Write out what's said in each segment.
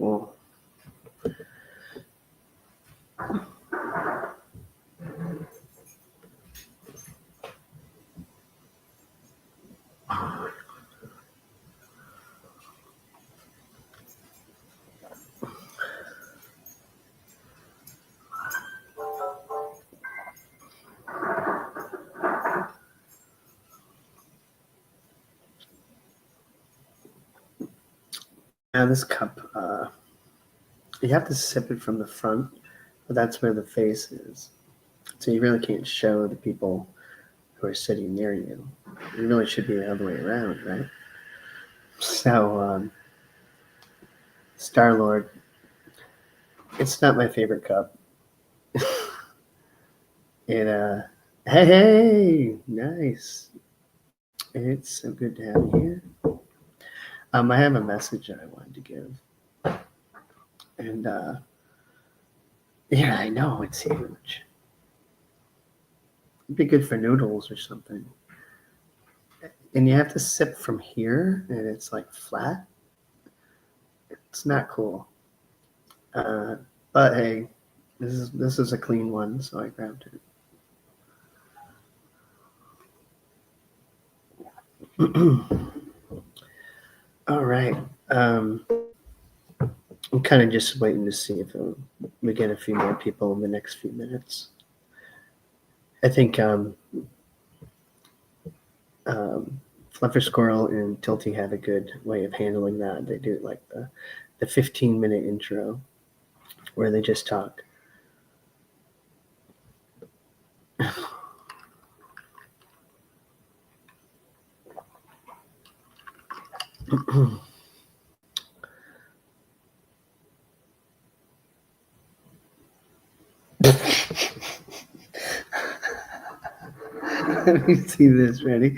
cool. Yeah, this cup, you have to sip it from the front, but that's where the face is. So you really can't show the people who are sitting near you. It really should be the other way around, right? So, Star-Lord, it's not my favorite cup. Hey, nice. It's so good to have you here. I have a message that I wanted to give. And, yeah, I know, it's huge. It'd be good for noodles or something. And you have to sip from here, and it's like flat. It's not cool. But hey, this is a clean one, so I grabbed it. All right. I'm kind of just waiting to see if we get a few more people in the next few minutes. I think Fluffer Squirrel and Tilty have a good way of handling that. They do like the 15-minute intro where they just talk. Let me see this. Ready?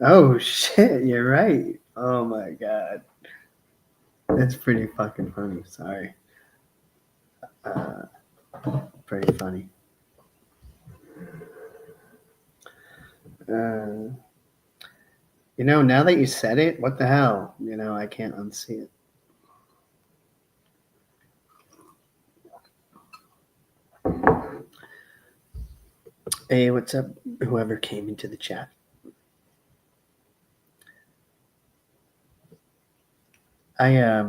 Oh shit! You're right. Oh my god, that's pretty fucking funny. Sorry. Pretty funny. Now that you said it, what the hell? I can't unsee it. Hey, what's up, whoever came into the chat? I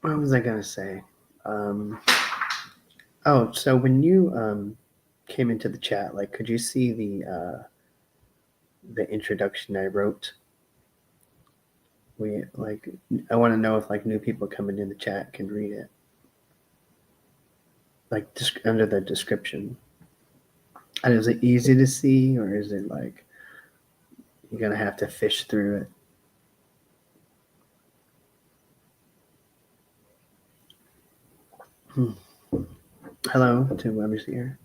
what was I gonna say? So when you came into the chat, like, could you see the introduction I wrote? I want to know if like new people coming in the chat can read it, like under the description. And is it easy to see, or is it like you're gonna have to fish through it? Hello to whoever's here.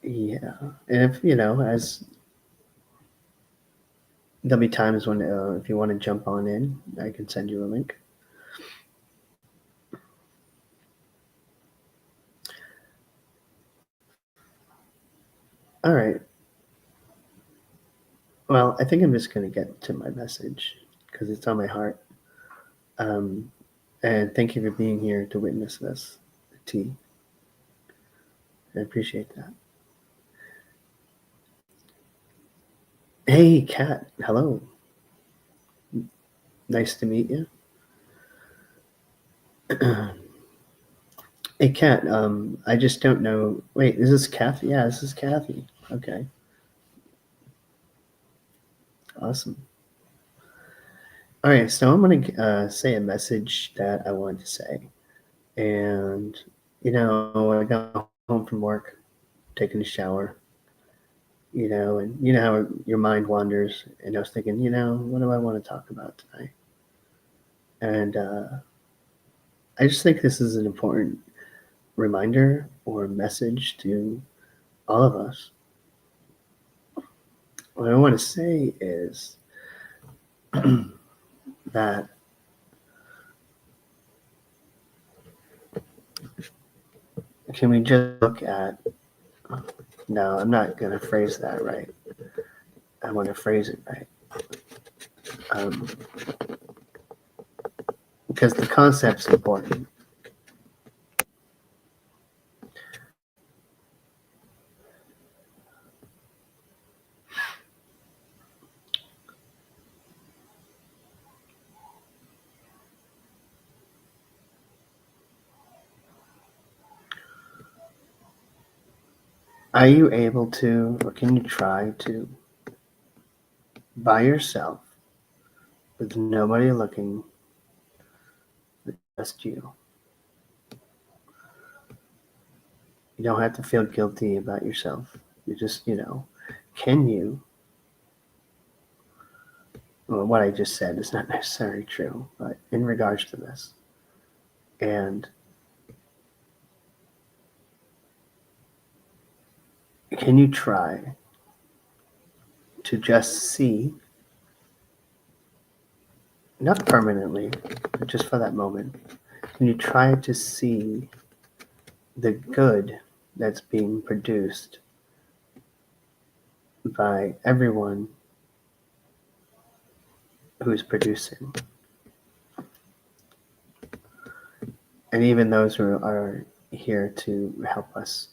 Yeah, and if as there'll be times when if you want to jump on in, I can send you a link. All right. Well, I think I'm just going to get to my message because it's on my heart. And thank you for being here to witness this, T. I appreciate that. Hey, Kat. Hello. Nice to meet you. Hey, Kat. I just don't know. Wait, is this Kathy? Yeah, this is Kathy. Okay. Awesome. All right, so I'm going to say a message that I wanted to say. And, I got home from work, taking a shower, and you know how your mind wanders. And I was thinking, what do I want to talk about tonight? And I just think this is an important reminder or message to all of us what I want to say is that can we just look at, no, I'm not going to phrase that right. I want to phrase it right. Because the concept's important. Are you able to, or can you try to, by yourself, with nobody looking, just you? You don't have to feel guilty about yourself. You just, can you, well, what I just said is not necessarily true, but in regards to this, and can you try to just see, not permanently, but just for that moment, can you try to see the good that's being produced by everyone who's producing? And even those who are here to help us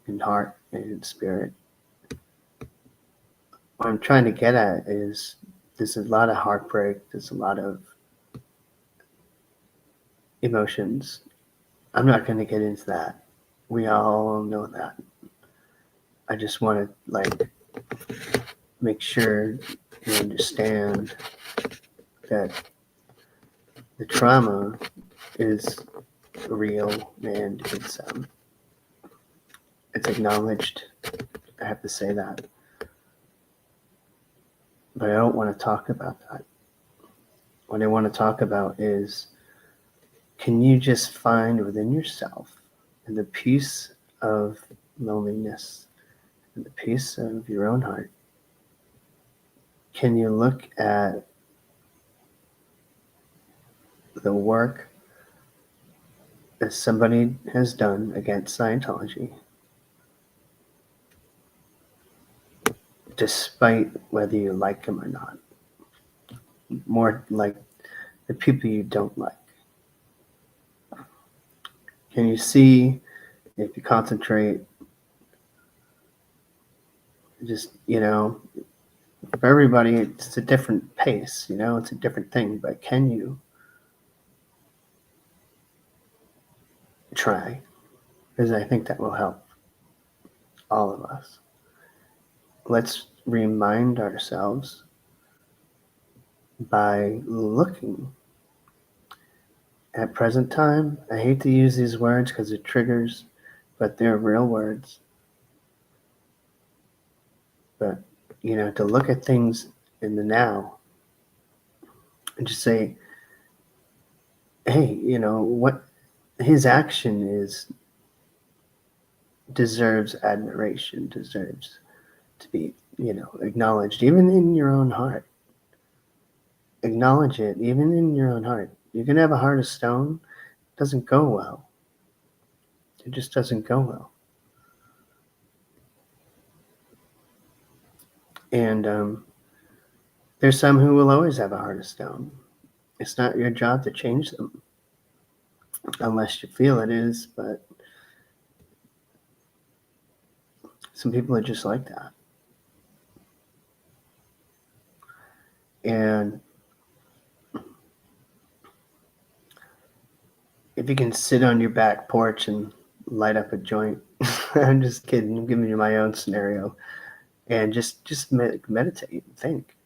in heart and in spirit. What I'm trying to get at is there's a lot of heartbreak, there's a lot of emotions. I'm not going to get into that. We all know that. I just want to make sure you understand that the trauma is real and it's acknowledged. I have to say that. But I don't want to talk about that. What I want to talk about is, can you just find within yourself, in the peace of loneliness, in the peace of your own heart, can you look at the work that somebody has done against Scientology, despite whether you like them or not? More like the people you don't like. Can you see, if you concentrate, just, for everybody, it's a different pace, it's a different thing, but can you try? Because I think that will help all of us. Let's remind ourselves by looking at present time. I hate to use these words because it triggers, but they're real words. But, to look at things in the now and just say, hey, what his action deserves admiration, deserves to be, acknowledged, even in your own heart. Acknowledge it, even in your own heart. You can have a heart of stone. It doesn't go well. It just doesn't go well. And there's some who will always have a heart of stone. It's not your job to change them, unless you feel it is, but some people are just like that. And if you can sit on your back porch and light up a joint, I'm just kidding, I'm giving you my own scenario, and just meditate and think,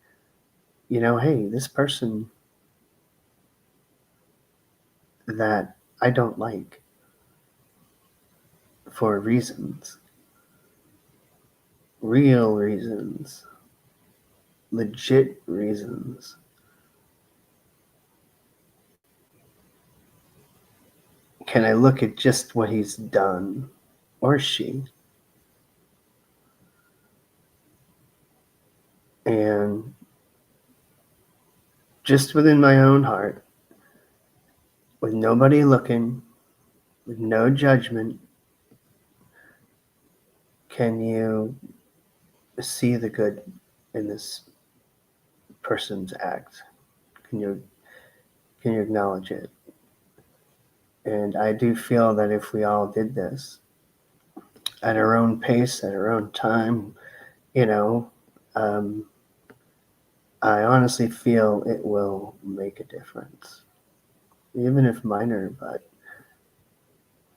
hey, this person that I don't like for reasons, real reasons, legit reasons, can I look at just what he's done, or she, And just within my own heart, with nobody looking, with no judgment, can you see the good in this person's act? Can you acknowledge it? And I do feel that if we all did this at our own pace, at our own time, you know, um, I honestly feel it will make a difference, even if minor, but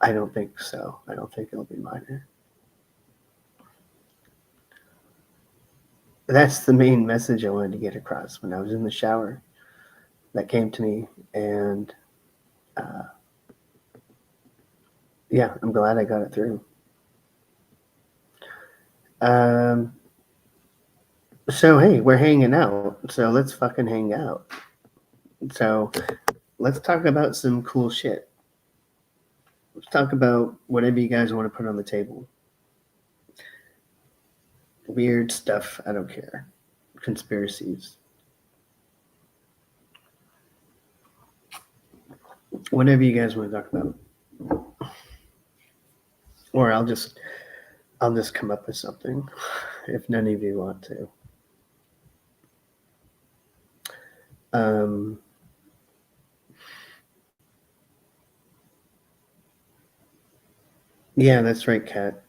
I don't think so. I don't think it'll be minor. That's the main message I wanted to get across when I was in the shower. That came to me, and uh, yeah, I'm glad I got it through. Um, so hey, we're hanging out, so let's fucking hang out. So let's talk about some cool shit. Let's talk about whatever you guys want to put on the table. Weird stuff, I don't care. Conspiracies. Whatever you guys want to talk about. Or I'll just come up with something if none of you want to. Um, yeah, that's right, Kat.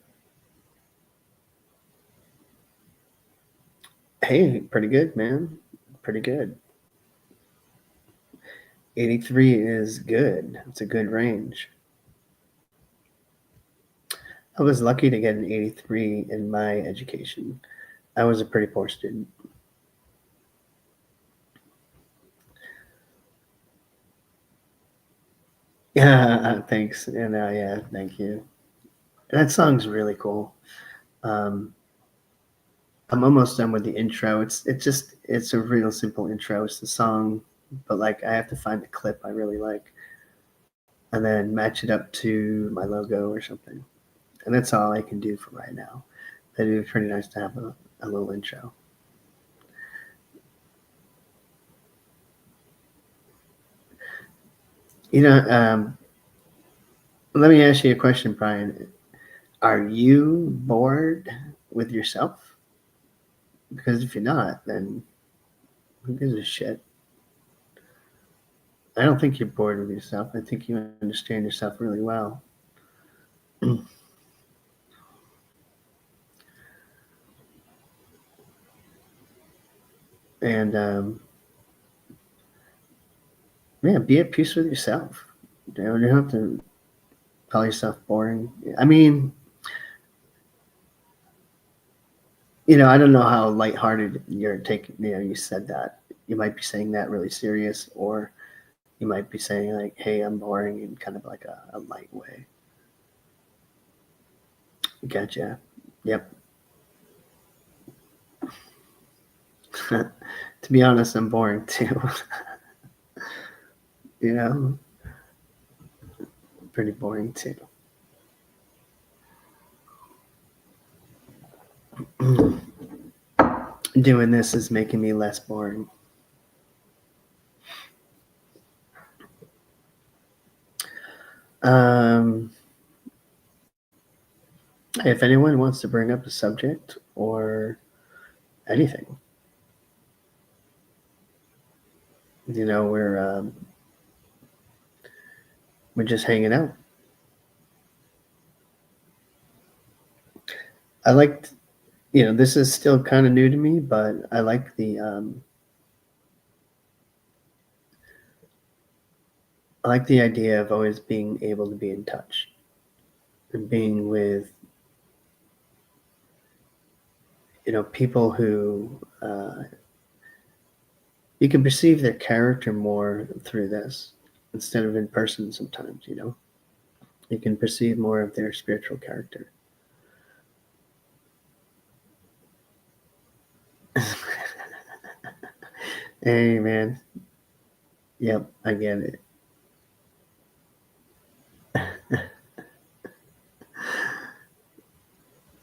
Hey, pretty good, man. Pretty good. 83 is good. It's a good range. I was lucky to get an 83 in my education. I was a pretty poor student. Yeah, thanks. And yeah, thank you. That song's really cool. Um, I'm almost done with the intro. It's a real simple intro. It's the song, but like I have to find the clip I really like and then match it up to my logo or something. And that's all I can do for right now. But it'd be pretty nice to have a little intro. You know, let me ask you a question, Brian. Are you bored with yourself? Because if you're not, then who gives a shit? I don't think you're bored with yourself. I think you understand yourself really well. And yeah, be at peace with yourself. You don't have to call yourself boring. I mean, I don't know how lighthearted you're taking. You said that. You might be saying that really serious, or you might be saying like, "Hey, I'm boring," in kind of like a light way. Gotcha. Yep. To be honest, I'm boring too. you know, Pretty boring too. Doing this is making me less boring. Um, if anyone wants to bring up a subject or anything, we're just hanging out. I liked, this is still kind of new to me, but I like the idea of always being able to be in touch and being with, people who you can perceive their character more through this instead of in person sometimes, You can perceive more of their spiritual character. Hey, man. Yep, I get it.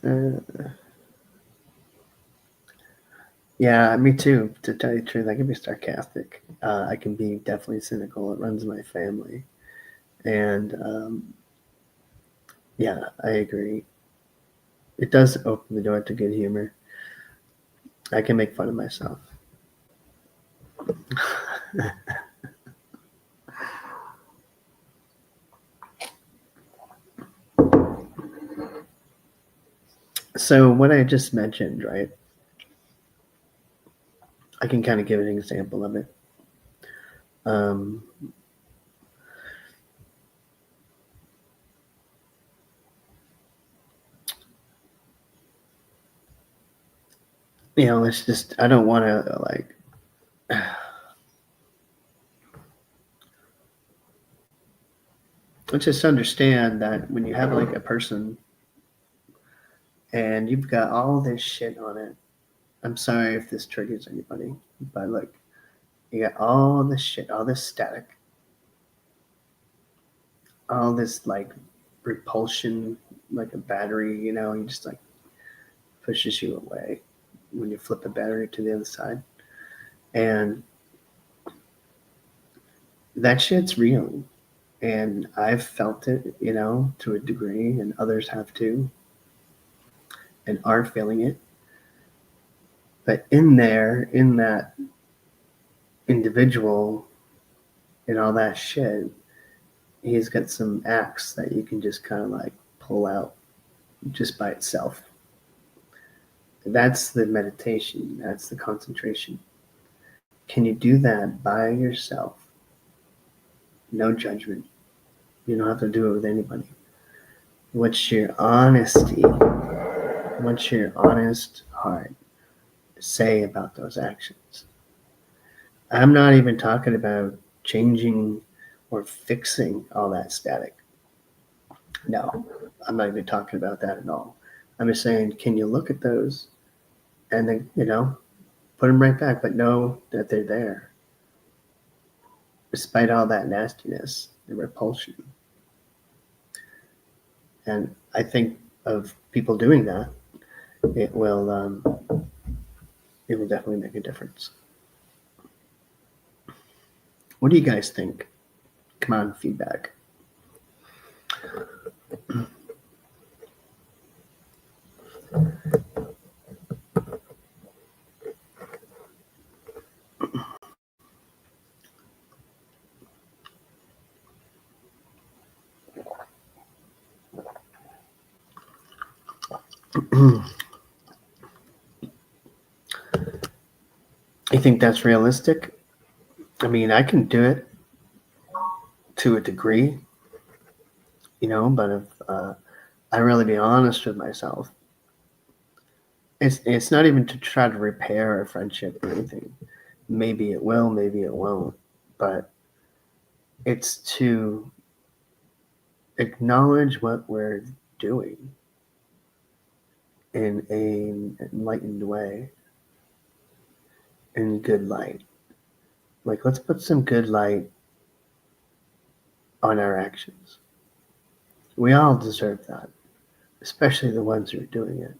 Uh, Yeah, me too. To tell you the truth, I can be sarcastic. I can be definitely cynical. It runs my family, and yeah, I agree. It does open the door to good humor. I can make fun of myself. So what I just mentioned, right? I can kind of give an example of it. Um, it's just I don't want to like. Let's just understand that when you have like a person and you've got all this shit on it. I'm sorry if this triggers anybody, but look, you got all this shit, all this static, all this like repulsion, like a battery, you just like pushes you away when you flip a battery to the other side. And that shit's real. And I've felt it, to a degree, and others have too, and are feeling it. But in there, in that individual and all that shit, he's got some acts that you can just kind of like pull out just by itself. That's the meditation, that's the concentration. Can you do that by yourself? No judgment. You don't have to do it with anybody. What's your honesty? What's your honest heart say about those actions? I'm not even talking about changing or fixing all that static. No, I'm not even talking about that at all. I'm just saying, can you look at those and then, put them right back, but know that they're there despite all that nastiness and repulsion. And I think of people doing that, it will um, it will definitely make a difference. What do you guys think? Come on, feedback. You think that's realistic? I mean, I can do it to a degree, but if I really be honest with myself, it's not even to try to repair a friendship or anything. Maybe it will, maybe it won't, but it's to acknowledge what we're doing in an enlightened way, in good light. Like, let's put some good light on our actions. We all deserve that, especially the ones who are doing it.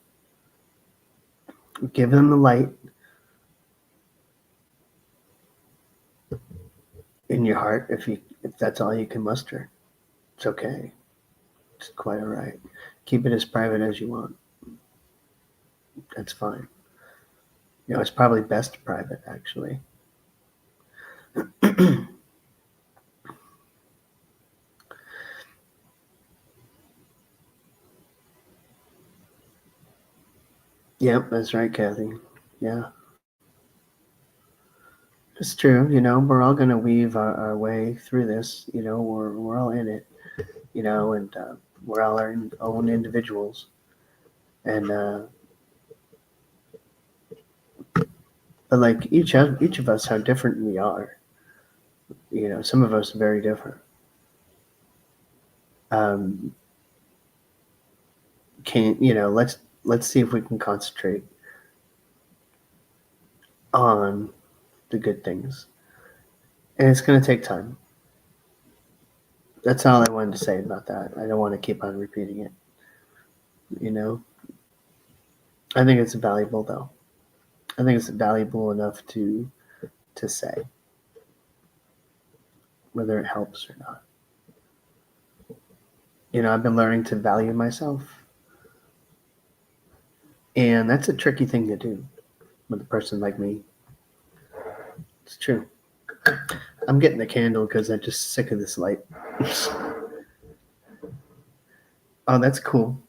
Give them the light in your heart if that's all you can muster. It's okay. It's quite all right. Keep it as private as you want. That's fine. It's probably best private, actually. Yep, that's right, Kathy. Yeah, it's true. We're all going to weave our way through this. We're all in it, and we're all our own individuals. And, but like each of us, how different we are. Some of us are very different. Um, let's see if we can concentrate on the good things, and it's going to take time. That's all I wanted to say about that. I don't want to keep on repeating it. I think it's valuable though. I think it's valuable enough to say, whether it helps or not. I've been learning to value myself, and that's a tricky thing to do with a person like me. It's true. I'm getting a candle because I'm just sick of this light. Oh, that's cool.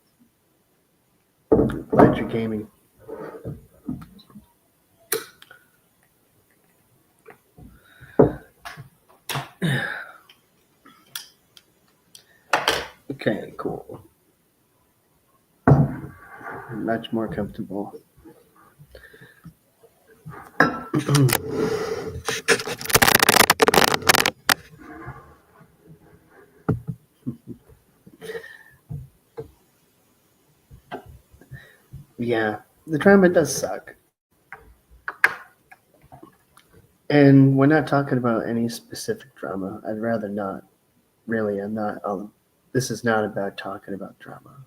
Glad you're gaming. Okay, cool. Much more comfortable. Yeah, the drama does suck. And we're not talking about any specific drama. I'd rather not. Really, I'm not. This is not about talking about drama.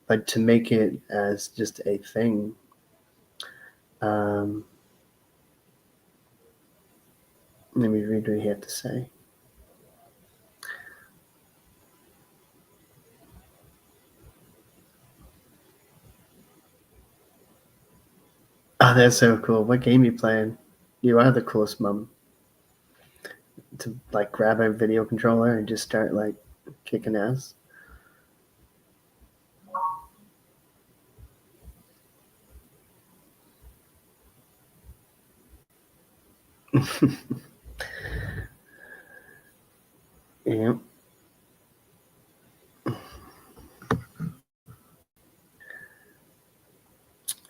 But to make it as just a thing, let me read what you have to say. Oh, that's so cool. What game you playing? You are the coolest mom. To like grab a video controller and just start like kicking ass. Yeah.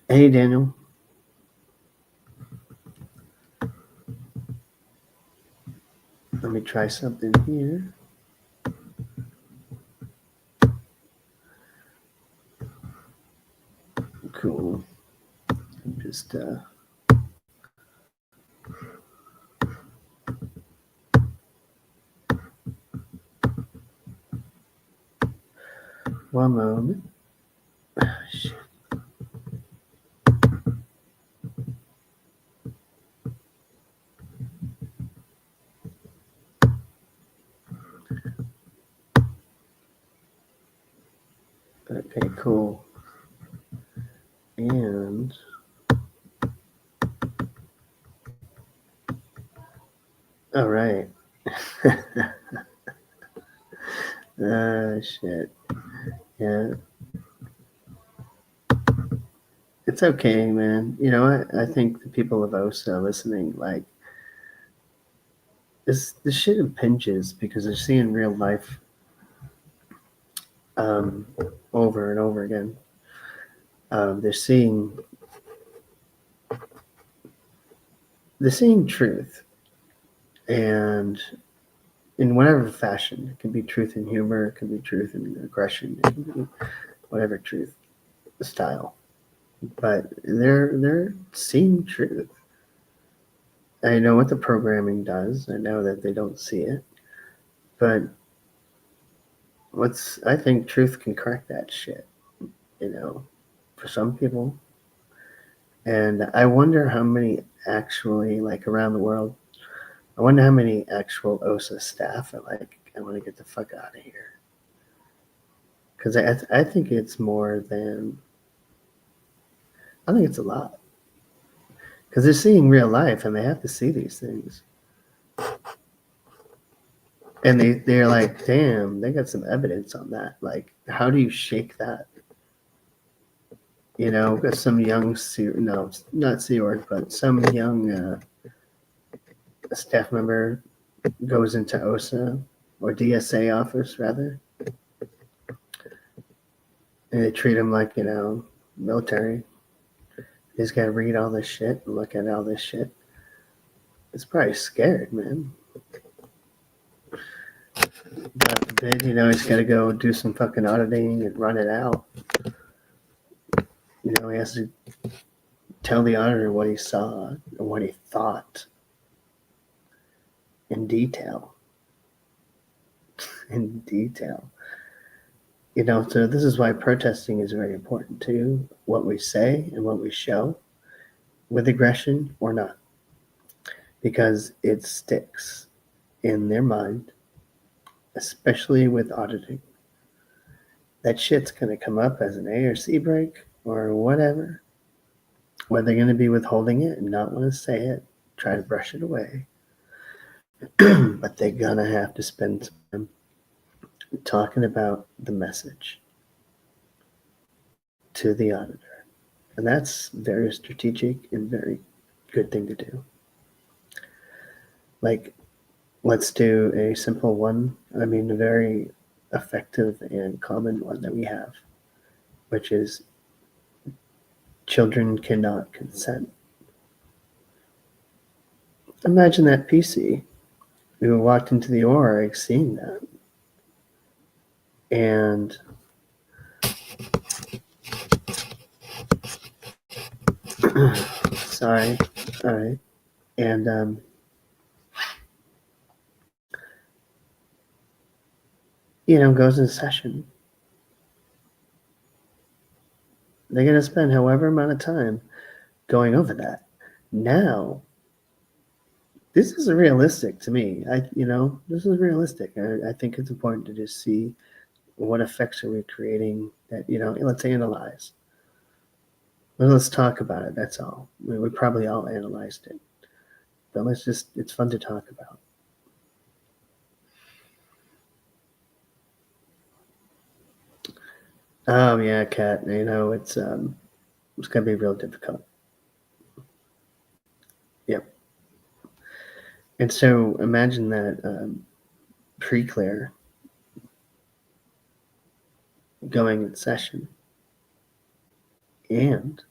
Hey, Daniel. Let me try something here. Cool. Just one moment. Shit. Okay, cool. And all right. Shit. Yeah. It's okay, man. I think the people of OSA listening, like, this shit impinges because they're seeing real life over and over again. They're seeing truth, and in whatever fashion. It can be truth in humor, it can be truth in aggression, it can be whatever truth style. But they're seeing truth. I know what the programming does. I know that they don't see it, but I think truth can correct that shit. For some people. And I wonder how many actually, like around the world, I wonder how many actual OSA staff are like, I want to get the fuck out of here. Because I think it's more than, I think it's a lot. Because they're seeing real life and they have to see these things. And they're like, damn, they got some evidence on that. Like, how do you shake that? Some young, no, not Sea Org, but some young staff member goes into OSA or DSA office, rather. And they treat him like, military. He's got to read all this shit and look at all this shit. It's probably scared, man. God forbid, he's got to go do some fucking auditing and run it out. He has to tell the auditor what he saw and what he thought in detail. In detail. So this is why protesting is very important too. What we say and what we show. with aggression or not, because it sticks in their mind, especially with auditing. That shit's going to come up as an A or C break or whatever, where they're going to be withholding it and not want to say it, try to brush it away. But they're going to have to spend time talking about the message to the auditor. And that's very strategic and very good thing to do. Like, let's do a simple one. I mean, a very effective and common one that we have, which is children cannot consent. Imagine that PC who walked into the org seeing that. And sorry, all right. And goes in session. They're going to spend however amount of time going over that. Now, this is realistic to me. This is realistic. I think it's important to just see what effects are we creating that, let's analyze. Well, let's talk about it. That's all. We probably all analyzed it. But it's fun to talk about. Oh yeah, Kat. It's going to be real difficult. Yep. And so imagine that pre-clear going in session. And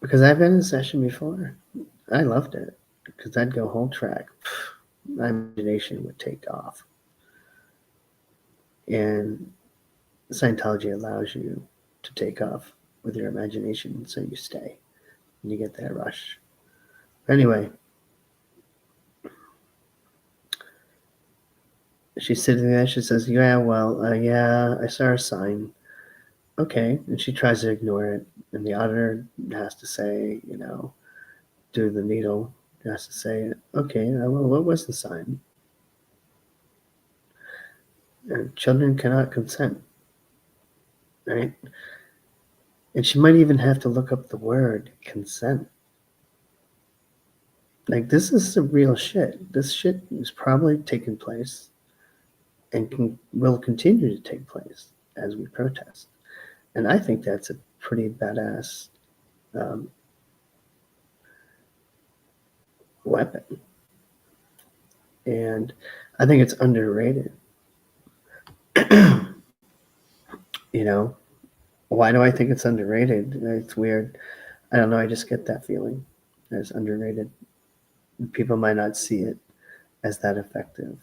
because I've been in session before, I loved it because I'd go whole track. My imagination would take off. And Scientology allows you to take off with your imagination, so you stay and you get that rush. Anyway, she's sitting there. She says, yeah, well, yeah, I saw a sign. Okay. And she tries to ignore it. And the auditor has to say, do the needle. He has to say, okay, well, what was the sign? And children cannot consent. Right? And she might even have to look up the word consent. Like, this is some real shit. This shit is probably taking place and will continue to take place as we protest. And I think that's a pretty badass weapon. And I think it's underrated. Why do I think it's underrated? It's weird. I don't know. I just get that feeling that it's underrated. People might not see it as that effective.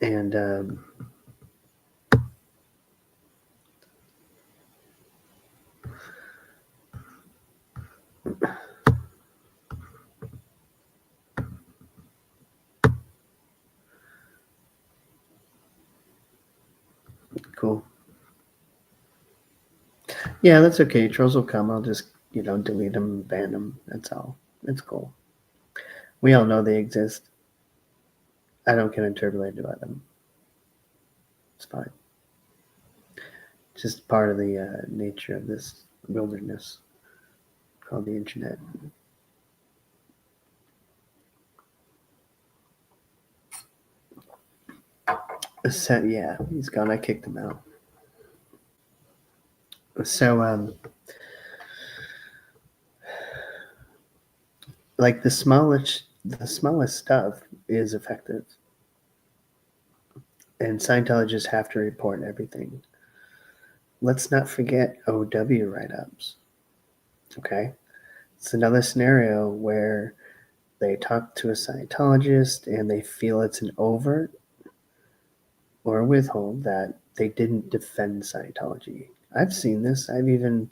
And cool. Yeah, that's okay. Trolls will come. I'll just, delete them, ban them. That's all. It's cool. We all know they exist. I don't get interpolated by them. It's fine. It's just part of the nature of this wilderness called the internet. So, yeah, he's gone. I kicked him out. So, like the smallest stuff is effective. And Scientologists have to report everything. Let's not forget OW write-ups. Okay? It's another scenario where they talk to a Scientologist and they feel it's an overt or a withhold that they didn't defend Scientology. I've seen this. I don't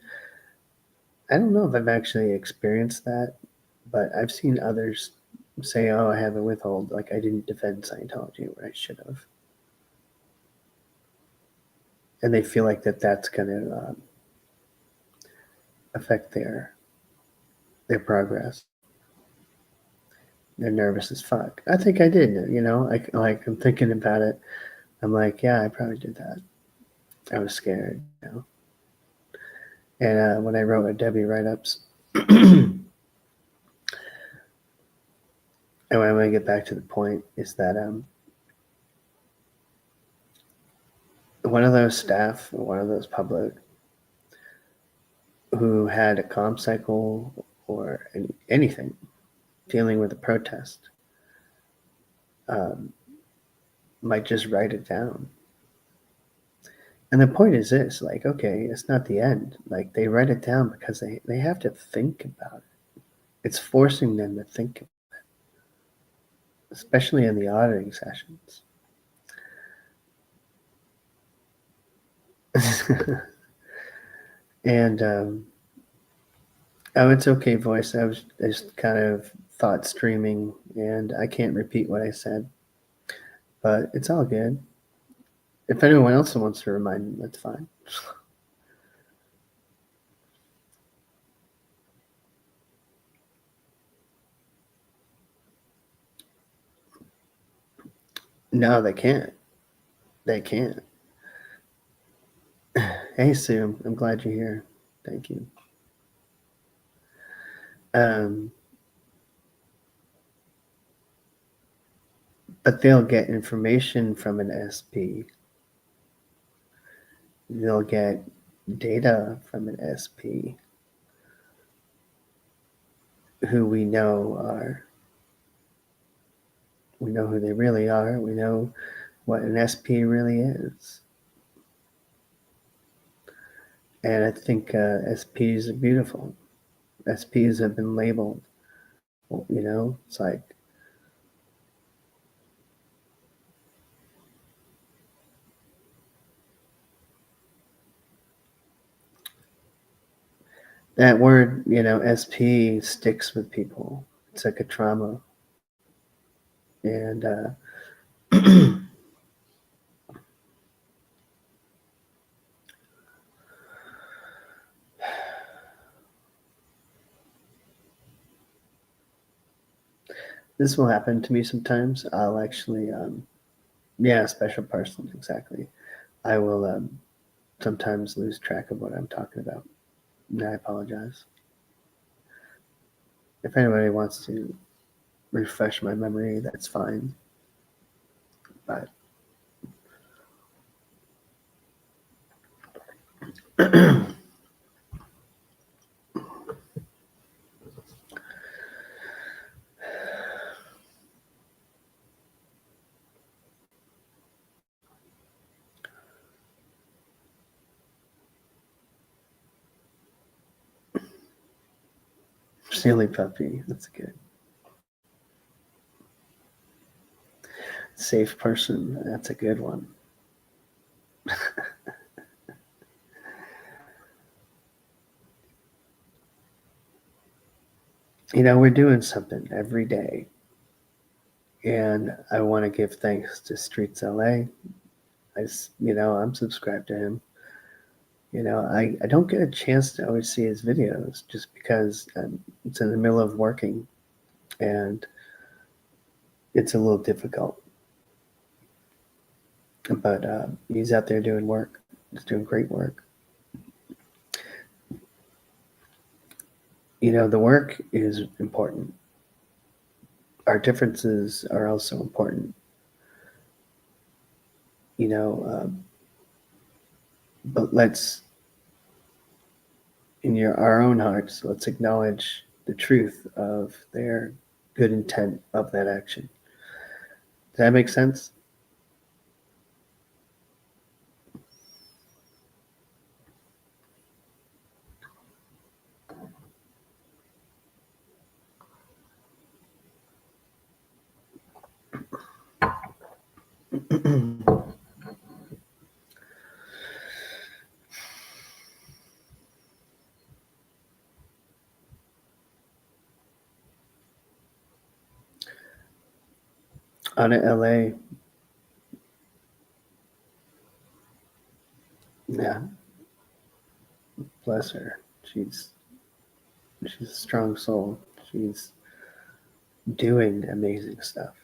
know if I've actually experienced that, but I've seen others say, oh, I have a withhold, like I didn't defend Scientology where I should have. and they feel like that's going to affect their progress. They're nervous as fuck. I think I did, I'm thinking about it. I'm like, yeah, I probably did that. I was scared. And when I wrote my Debbie write-ups, and what I want to get back to the point is that one of those staff, or one of those public, who had a calm cycle or anything dealing with a protest, might just write it down. And the point is this, like, okay, it's not the end. Like, they write it down because they have to think about it. It's forcing them to think about it, especially in the auditing sessions. And, oh, it's okay, voice. I was just kind of thought streaming, and I can't repeat what I said, but it's all good. If anyone else wants to remind me, that's fine. No, they can't. They can't. Hey, Sue, I'm glad you're here. Thank you. But they'll get information from an SP. They'll get data from an SP who we know who they really are. We know what an SP really is. And I think SPs are beautiful. SPs have been labeled. It's like, that word, SP sticks with people. It's like a trauma. And this will happen to me sometimes. I'll actually, special person, exactly. I will sometimes lose track of what I'm talking about. And I apologize. If anybody wants to refresh my memory, that's fine. But silly puppy, that's good. Safe person, that's a good one. We're doing something every day. And I want to give thanks to Streets LA. I'm subscribed to him. I don't get a chance to always see his videos just because it's in the middle of working and it's a little difficult. But he's out there doing work. He's doing great work. The work is important. Our differences are also important. But our own hearts, let's acknowledge the truth of their good intent of that action. Does that make sense? Out of LA, Yeah, bless her. She's a strong soul. She's doing amazing stuff.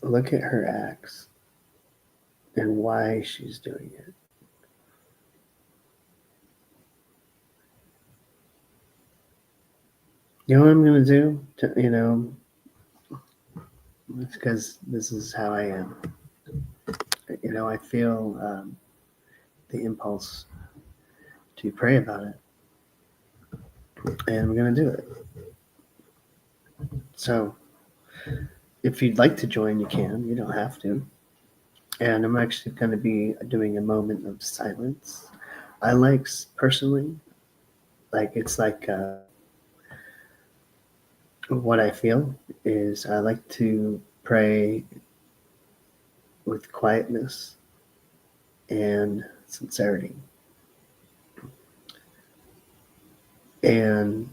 Look at her acts and why she's doing it. You know what I'm going to do? It's because this is how I am. I feel the impulse to pray about it, and I'm going to do it. So, if you'd like to join, you can. You don't have to. And I'm actually going to be doing a moment of silence. I personally, it's like what I feel is I like to pray with quietness and sincerity. And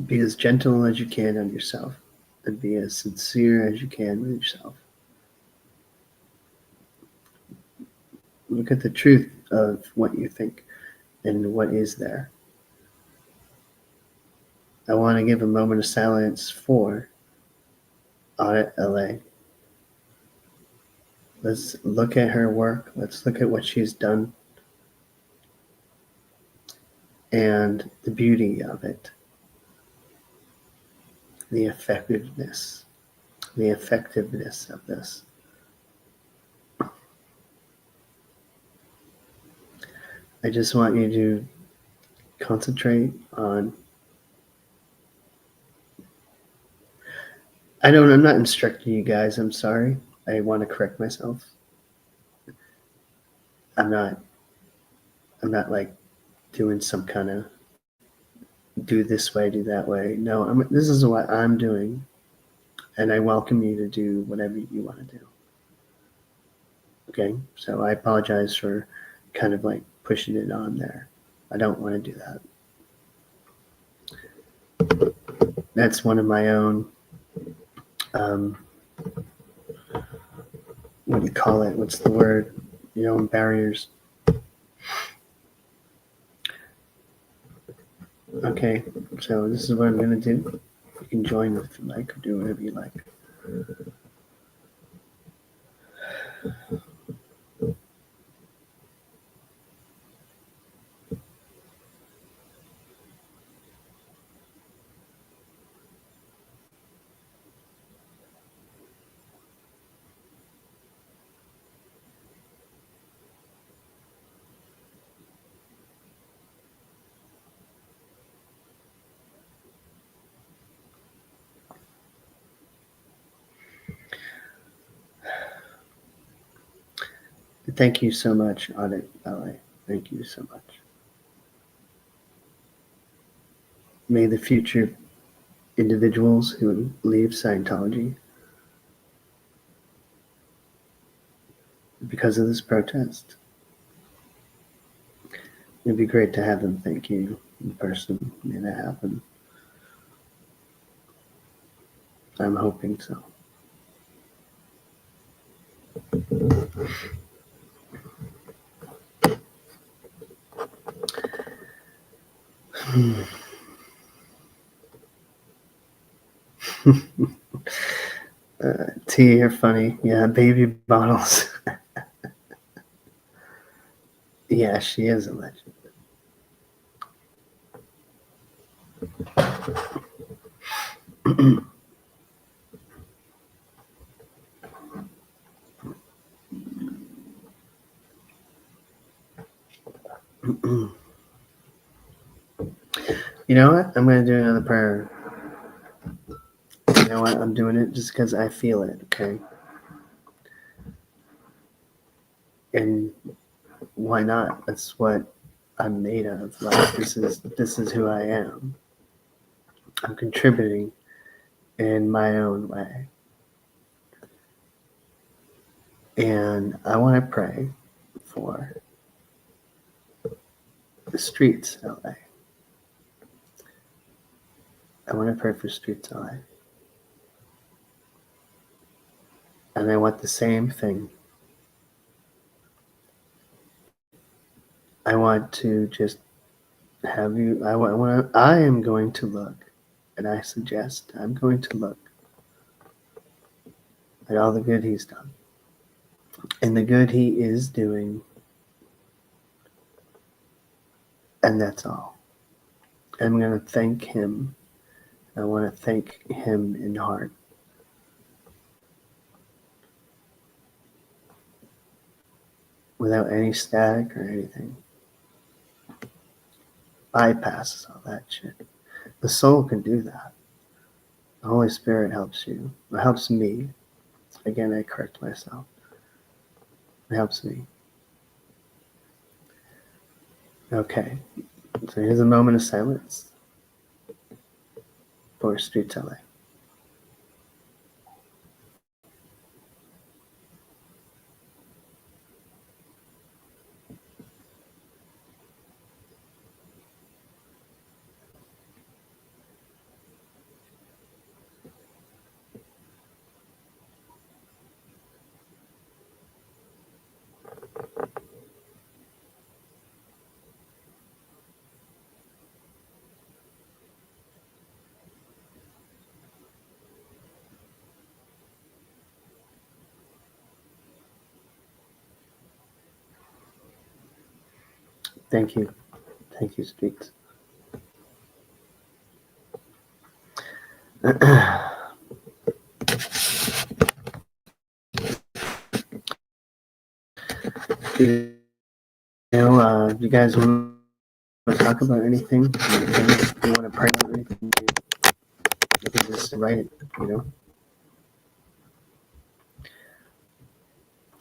be as gentle as you can on yourself and be as sincere as you can with yourself. Look at the truth of what you think and what is there. I want to give a moment of silence for Audit LA. Let's look at her work. Let's look at what she's done and the beauty of it, the effectiveness of this. I just want you to concentrate on. I'm not instructing you guys. I'm sorry. I want to correct myself. I'm not like doing some kind of do this way, do that way. No, this is what I'm doing, and I welcome you to do whatever you want to do. Okay, so I apologize for kind of like pushing it on there. I don't want to do that. That's one of my own, what do you call it? What's the word? Your own barriers. Okay, so this is what I'm going to do. You can join if you like or do whatever you like. Thank you so much, Audit LA. Thank you so much. May the future individuals who leave Scientology because of this protest, it'd be great to have them thank you in person. May that happen. I'm hoping so. T, you're funny. Yeah, baby bottles. Yeah, she is a legend. You know what? I'm going to do another prayer. You know what? I'm doing it just because I feel it, okay? And why not? That's what I'm made of. Like, this is who I am. I'm contributing in my own way. And I want to pray for the streets, LA. I want to pray for streets, LA. And I want the same thing I want to just have you. I am going to look, and I suggest I'm going to look at all the good he's done, and the good he is doing, and that's all. I'm going to thank him. I want to thank him in heart, without any static or anything. Bypasses all that shit. The soul can do that. The Holy Spirit helps you. It helps me. Again, I correct myself. It helps me. Okay. So here's a moment of silence for Streets LA. Thank you. Thank you, Streets. You guys want to talk about anything? You want to pray about anything? You can just write it,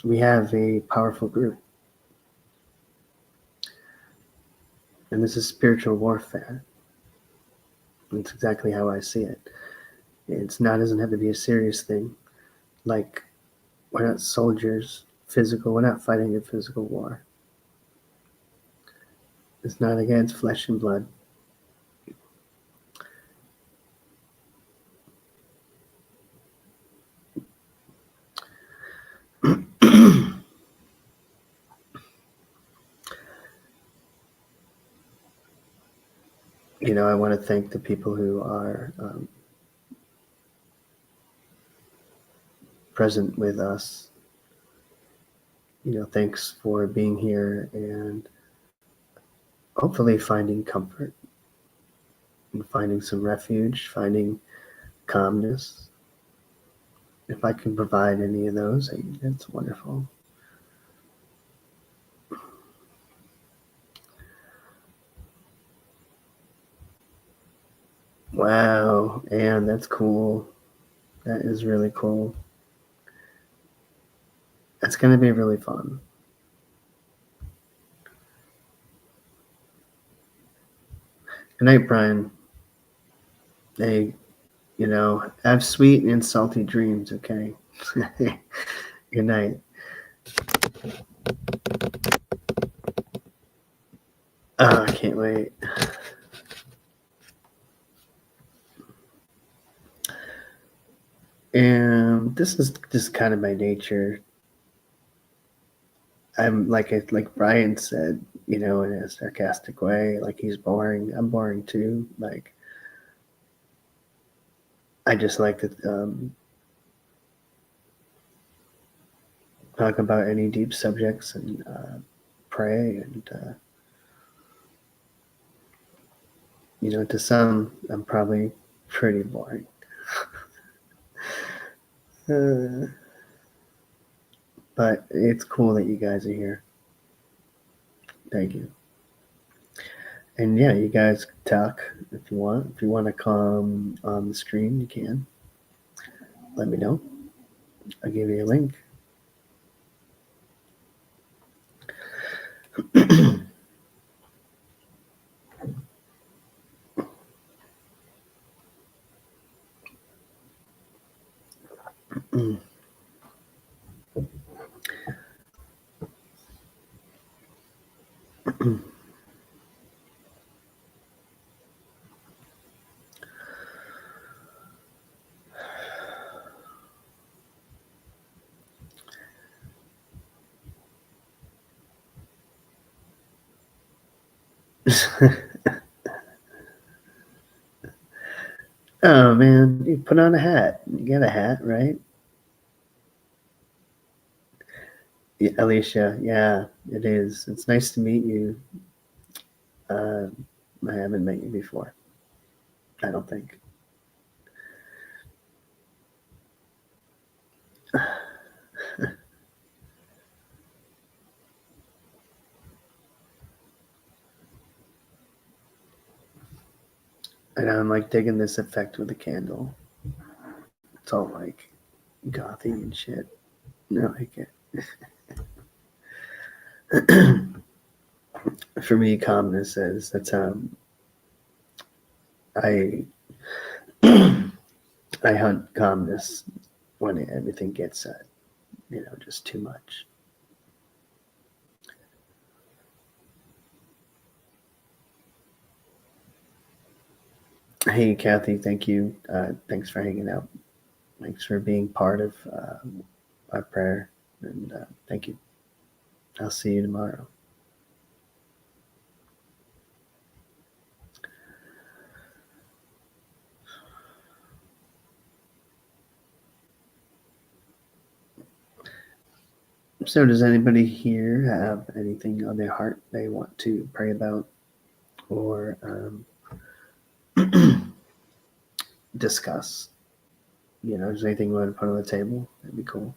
We have a powerful group. And this is spiritual warfare. That's exactly how I see it. Doesn't have to be a serious thing. Like, we're not soldiers, physical. We're not fighting a physical war. It's not against flesh and blood. I want to thank the people who are present with us. Thanks for being here and hopefully finding comfort and finding some refuge, finding calmness. If I can provide any of those, that's wonderful. Wow, and that's cool. That is really cool. It's going to be really fun. Good night, Brian. Hey, have sweet and salty dreams, okay? Good night. Oh, I can't wait. And this is just kind of my nature. I'm like Brian said, in a sarcastic way, like he's boring. I'm boring too. Like, I just like to talk about any deep subjects and pray. And, to some, I'm probably pretty boring. But it's cool that you guys are here. Thank you. And yeah, you guys talk if you want. If you want to come on the screen, you can. Let me know. I'll give you a link. Oh man, you put on a hat. You get a hat, right? Yeah, Alicia, yeah, it is. It's nice to meet you. Uh, I haven't met you before. I don't think. And I'm like digging this effect with the candle. It's all like gothy and shit. I like it. For me, calmness is that's I I hunt calmness when everything gets just too much. Hey, Kathy, thank you. Thanks for hanging out. Thanks for being part of our prayer, and thank you. I'll see you tomorrow. So, does anybody here have anything on their heart they want to pray about or discuss? Is there anything you want to put on the table? That'd be cool.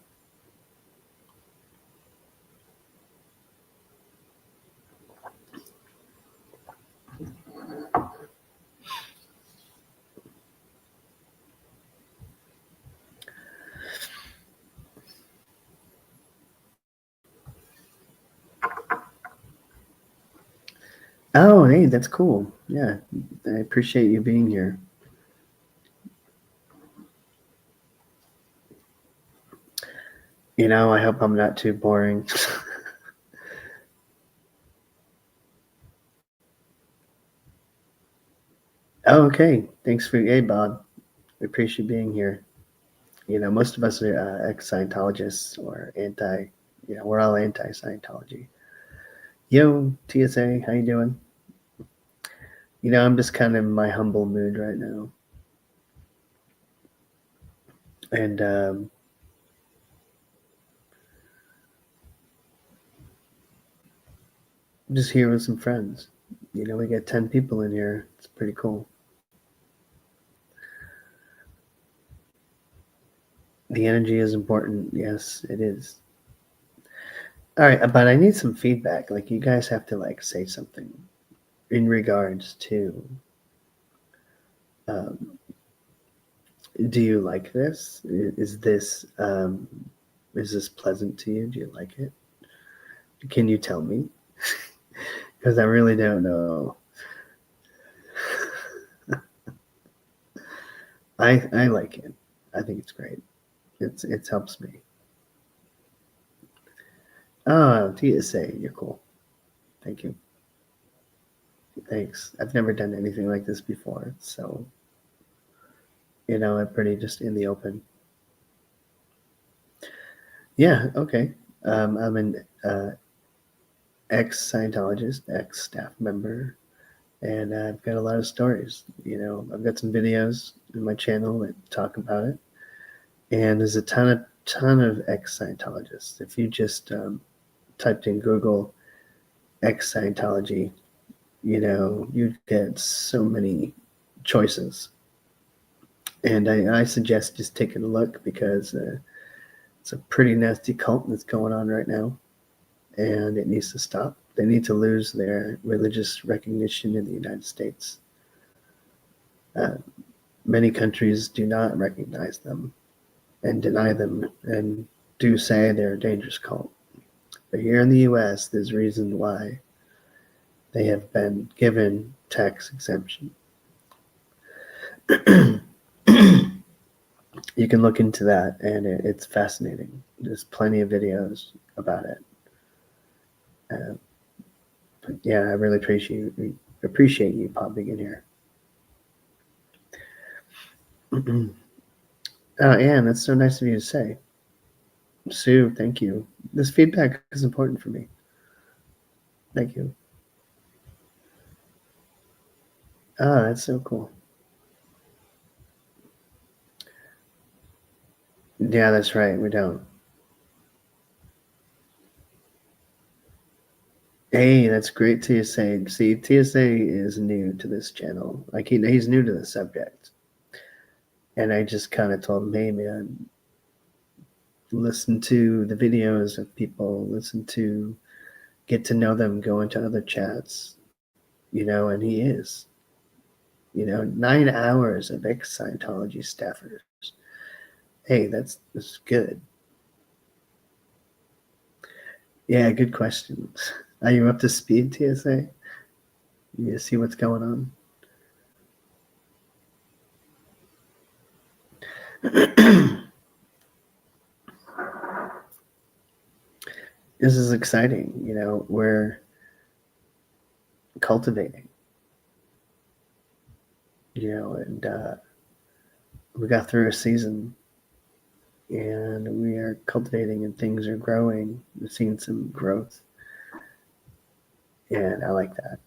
Oh, hey, that's cool. Yeah, I appreciate you being here. I hope I'm not too boring. Oh, okay. Thanks for hey, Bob. We appreciate being here. Most of us are ex-Scientologists or we're all anti-Scientology. Yo, TSA, how you doing? I'm just kind of in my humble mood right now. And I'm just here with some friends. We got 10 people in here. It's pretty cool. The energy is important. Yes, it is. All right, but I need some feedback. Like you guys have to like say something in regards to um, do you like this? Is this pleasant to you? Do you like it? Can you tell me? Because I really don't know. I like it. I think it's great. It helps me. Oh, TSA, you're cool. Thank you. Thanks. I've never done anything like this before, so I'm pretty just in the open. Yeah. Okay. I'm an ex-Scientologist, ex-staff member, and I've got a lot of stories. I've got some videos in my channel that talk about it, and there's a ton of ex-Scientologists. If you just typed in Google ex-Scientology, you'd get so many choices. And I suggest just taking a look because it's a pretty nasty cult that's going on right now, and it needs to stop. They need to lose their religious recognition in the United States. Uh, Many countries do not recognize them and deny them and do say they're a dangerous cult. But here in the US, there's reason why they have been given tax exemption. You can look into that, and it's fascinating. There's plenty of videos about it. Uh, but yeah, I really appreciate you popping in here. Oh, Anne, that's so nice of you to say. Sue, thank you. This feedback is important for me. Thank you. Oh, that's so cool. Yeah, that's right. We don't. Hey, that's great TSA. See, TSA is new to this channel. Like he's new to the subject. And I just kind of told him, hey man, listen to the videos of people, get to know them, go into other chats, and he is. 9 hours of ex-Scientology staffers. Hey, that's good. Yeah, good questions. Are you up to speed, TSA? You see what's going on? This is exciting. We're cultivating, and we got through a season and we are cultivating and things are growing. We've seen some growth, and I like that.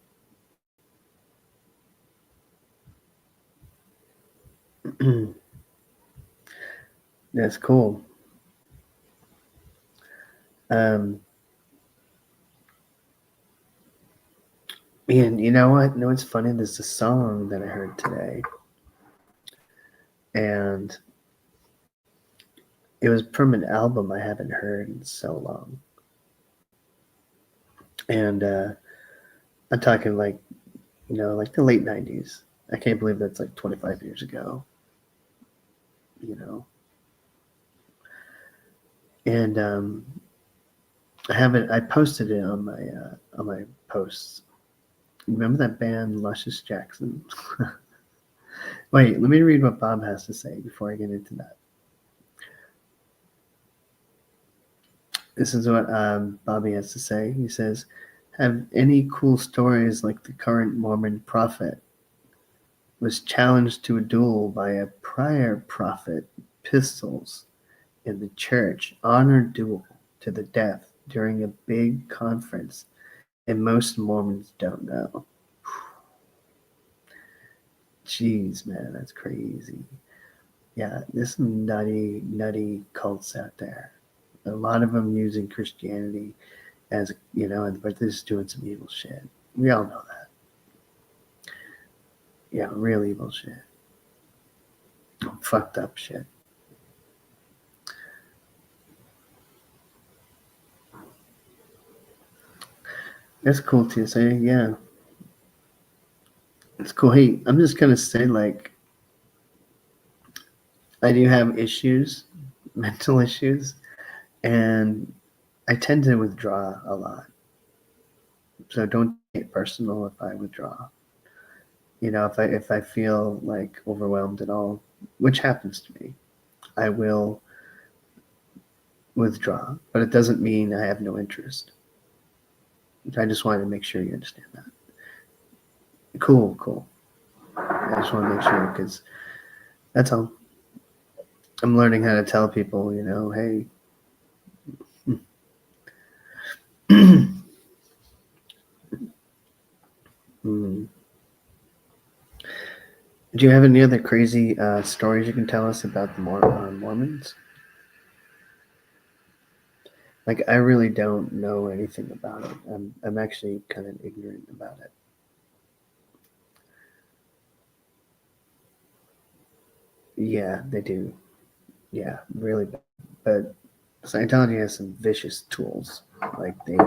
That's cool. Um, and you know what? What's funny? There's a song that I heard today, and it was from an album I haven't heard in so long. And I'm talking like the late 90s. I can't believe that's like 25 years ago, you know. And I posted it on my posts. Remember that band Luscious Jackson? Wait, let me read what Bob has to say before I get into that. This is what Bobby has to say. He says, "Have any cool stories like the current Mormon prophet was challenged to a duel by a prior prophet, pistols in the church, honored duel to the death during a big conference, and most Mormons don't know." Jeez, man, that's crazy. Yeah, there's some nutty cults out there. A lot of them using Christianity as but they're just doing some evil shit. We all know that. Yeah, real evil shit. Fucked up shit. That's cool too. So yeah, it's cool. Hey, I'm just gonna say I do have issues, mental issues, and I tend to withdraw a lot. So don't take it personal if I withdraw. If I feel like overwhelmed at all, which happens to me, I will withdraw. But it doesn't mean I have no interest. I just wanted to make sure you understand that. Cool, cool. I just want to make sure because that's all. I'm learning how to tell people, hey. Mm. Do you have any other crazy stories you can tell us about the Mormons? Like, I really don't know anything about it. I'm actually kind of ignorant about it. Yeah, they do. Yeah, really bad. But Scientology has some vicious tools. Like, they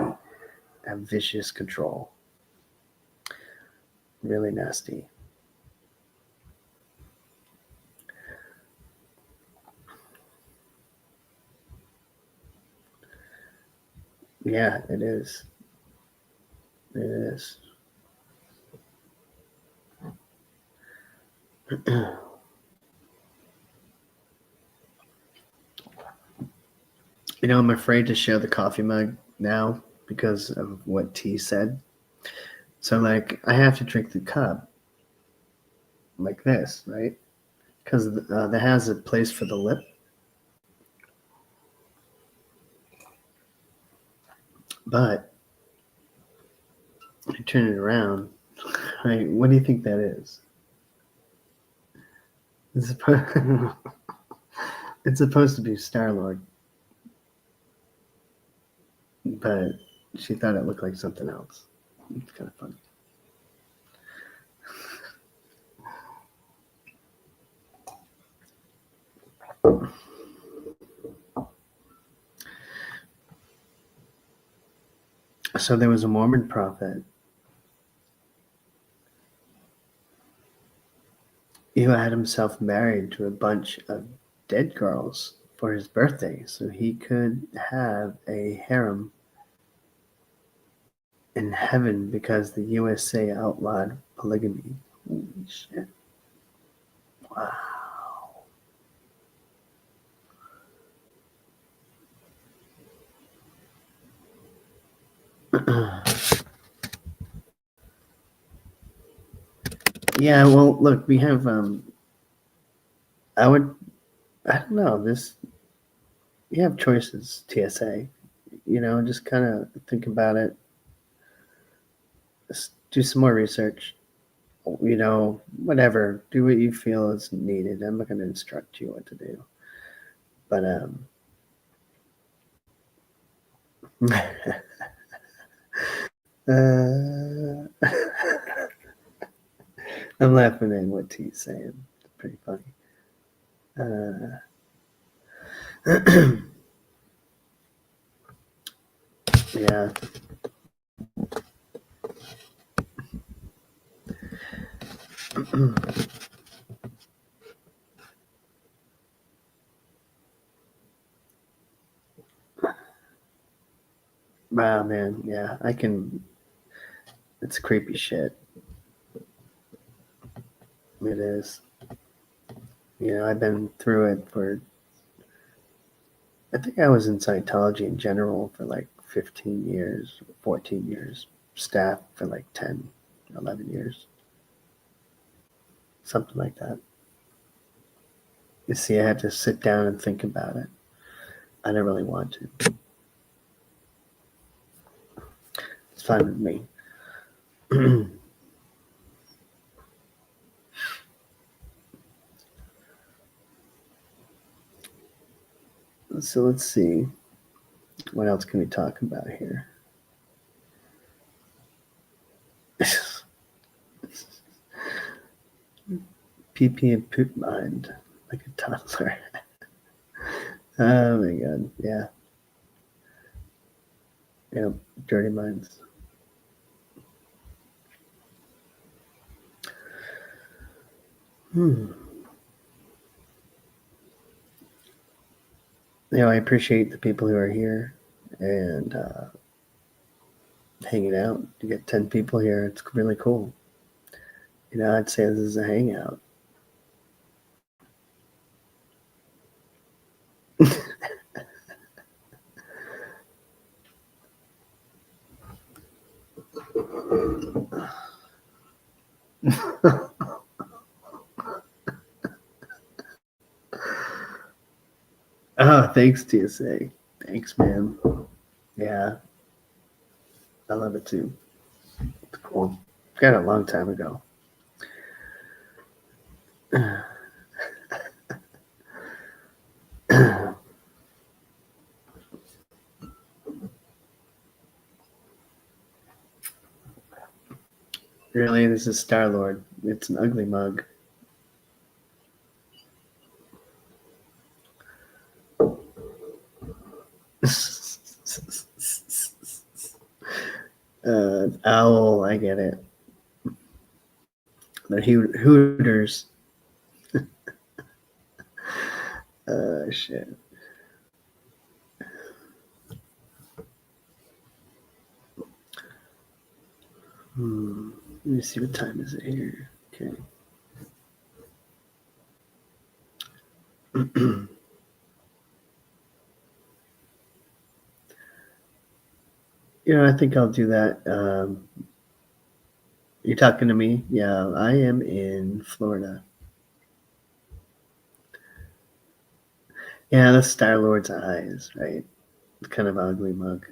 have vicious control. Really nasty. Yeah, it is. It is. I'm afraid to share the coffee mug now because of what T said. So, like, I have to drink the cup like this, right? Because that has a place for the lip. But I turn it around. Right, what do you think that is? It's supposed, it's supposed to be Star-Lord, but she thought it looked like something else. It's kind of funny. So there was a Mormon prophet who had himself married to a bunch of dead girls for his birthday so he could have a harem in heaven because the USA outlawed polygamy. Holy shit. Wow. Yeah, well, look, we have, I would, I don't know, you have choices, TSA, just kind of think about it, just do some more research, whatever, do what you feel is needed. I'm not going to instruct you what to do, but, uh, I'm laughing at what T's saying. It's pretty funny. Yeah. Wow, man. Yeah, it's creepy shit. It is. I've been through it I think I was in Scientology in general for like 15 years, 14 years, staff for like 10, 11 years, something like that. You see, I had to sit down and think about it. I didn't really want to. It's fine with me. So let's see. What else can we talk about here? PP and poop mind like a toddler. Oh my god. Yeah. Yeah. Dirty minds. I appreciate the people who are here and hanging out. You get 10 people here. It's really cool. I'd say this is a hangout. Oh, thanks, TSA. Thanks, man. Yeah, I love it too. It's cool. Got it a long time ago. Really, this is Star-Lord. It's an ugly mug. Owl, I get it. The Hooters. Shit. Let me see, what time is it here? Okay. I think I'll do that. You're talking to me? Yeah, I am in Florida. Yeah, that's Star-Lord's eyes, right? It's kind of ugly mug.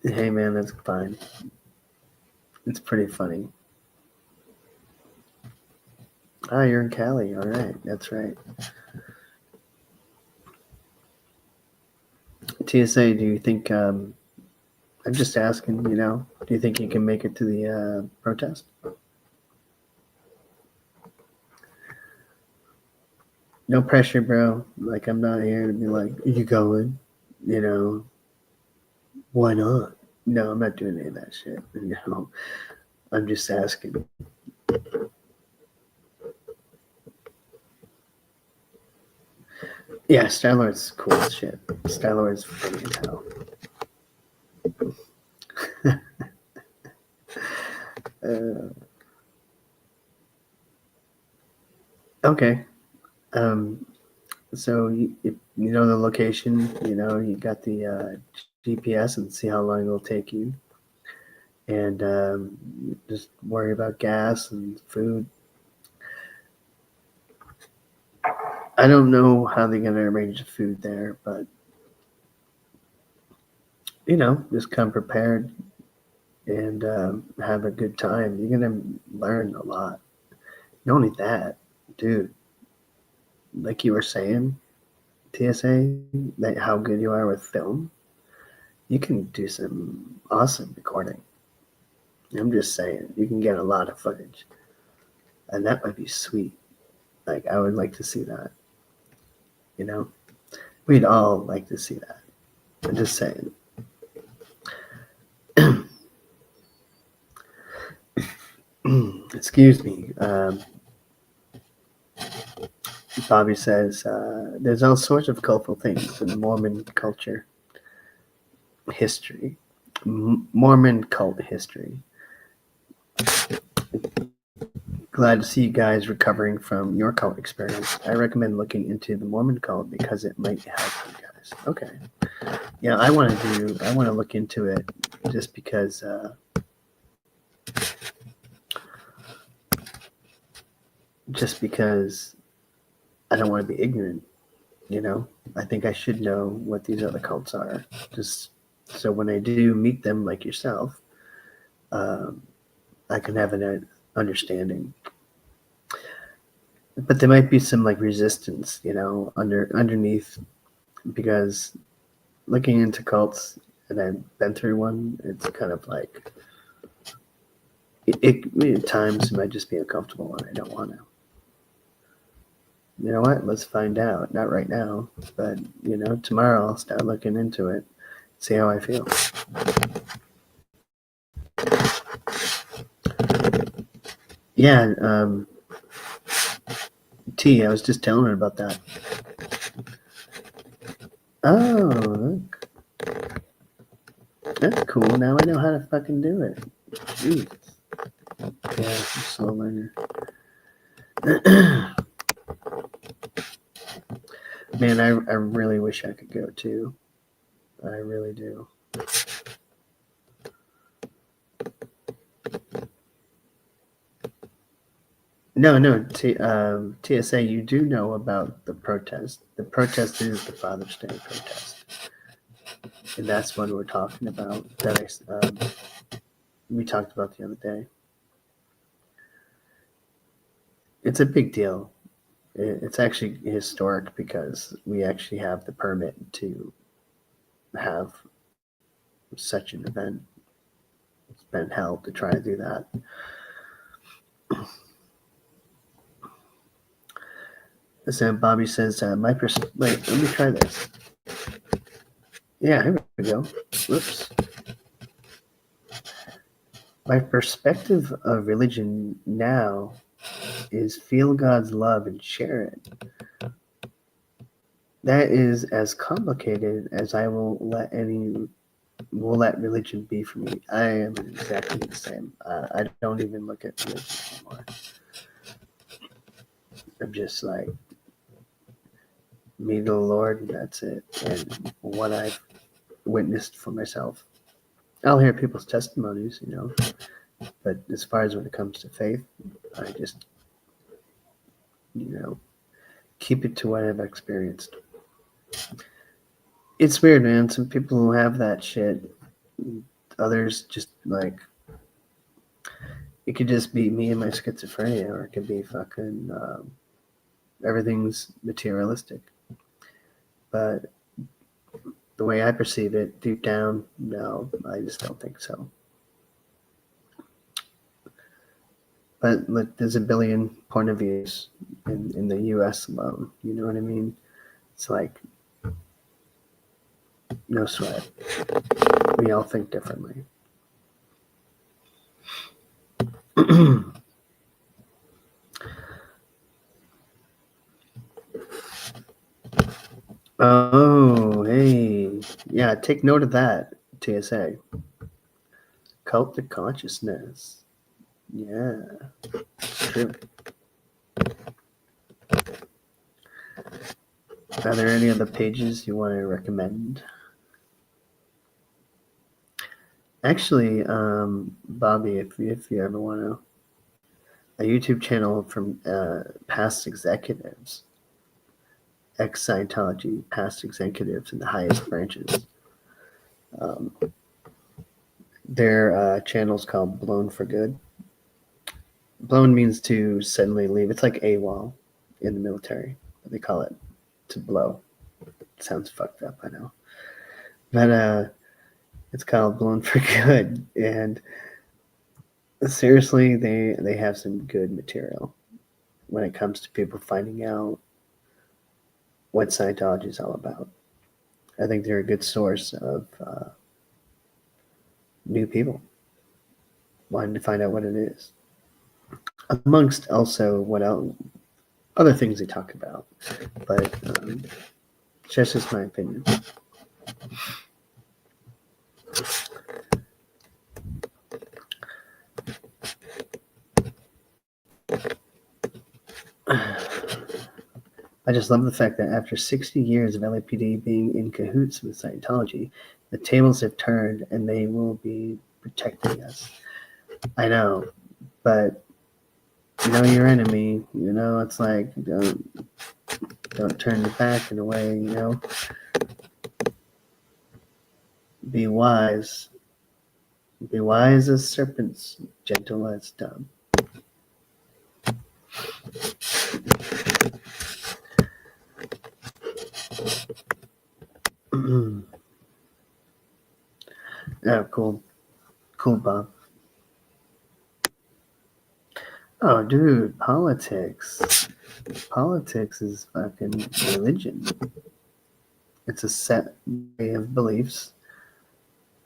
Hey man, that's fine. It's pretty funny. Ah, you're in Cali. All right, that's right. TSA, do you think? I'm just asking. Do you think you can make it to the protest? No pressure, bro. Like I'm not here to be like, are you going? You know, why not? No, I'm not doing any of that shit. No, I'm just asking. Yeah, Star-Lord's cool as shit. Star-Lord's funny as hell. Okay. Um, so if you know the location, you got the GPS and see how long it'll take you. And just worry about gas and food. I don't know how they're going to arrange the food there, but, just come prepared and have a good time. You're going to learn a lot. Not only that, dude, like you were saying, TSA, that how good you are with film, you can do some awesome recording. I'm just saying, you can get a lot of footage. And that might be sweet. Like, I would like to see that. We'd all like to see that. I'm just saying. Excuse me. Bobby says there's all sorts of colorful things in Mormon culture history. Mormon cult history. Glad to see you guys recovering from your cult experience. I recommend looking into the Mormon cult because it might help you guys. Okay. Yeah, I want to look into it just because I don't want to be ignorant, I think I should know what these other cults are, just so when I do meet them like yourself, I can have an understanding. But there might be some like resistance, underneath, because looking into cults, and I've been through one, it's kind of like at times it might just be uncomfortable and I don't want to. You know what? Let's find out. Not right now, but tomorrow I'll start looking into it, see how I feel. Yeah, T, I was just telling her about that. Oh, that's cool. Now I know how to fucking do it. Jeez. Yeah, I'm a slow learner. Man, I really wish I could go too. I really do. No. TSA, you do know about the protest. The protest is the Father's Day protest. And that's what we're talking about. That we talked about the other day. It's a big deal. It's actually historic because we actually have the permit to have such an event. It's been held to try to do that. So Bobby says, wait, let me try this. Yeah, here we go. Whoops. My perspective of religion now is feel God's love and share it. That is as complicated as I will let religion be for me. I am exactly the same. I don't even look at religion anymore. I'm just like, me to the Lord, and that's it. And what I've witnessed for myself. I'll hear people's testimonies, but as far as when it comes to faith, I just keep it to what I've experienced. It's weird, man. Some people who have that shit, others just like, it could just be me and my schizophrenia, or it could be fucking everything's materialistic. But the way I perceive it, deep down, no, I just don't think so. But like, there's a billion point of views in the U.S. alone. You know what I mean? It's like, no sweat. We all think differently. Oh, hey. Yeah, take note of that, TSA. Cult to consciousness. Yeah, it's true. Are there any other pages you want to recommend? Actually, Bobby, if you ever want to, a YouTube channel from past executives, Ex-Scientology, past executives in the highest branches. Their channel's called Blown for Good. Blown means to suddenly leave. It's like AWOL in the military. They call it to blow. It sounds fucked up, I know. But it's called Blown for Good. And seriously, they have some good material when it comes to people finding out what Scientology is all about. I think they're a good source of new people wanting to find out what it is. Amongst also what else, other things they talk about. But that's just my opinion. I just love the fact that after 60 years of LAPD being in cahoots with Scientology, the tables have turned and they will be protecting us. I know, but know your enemy. It's like, don't turn your back in a way. Be wise. Be wise as serpents, gentle as doves. Yeah, cool, Bob. Oh, dude, politics. Politics is fucking religion. It's a set way of beliefs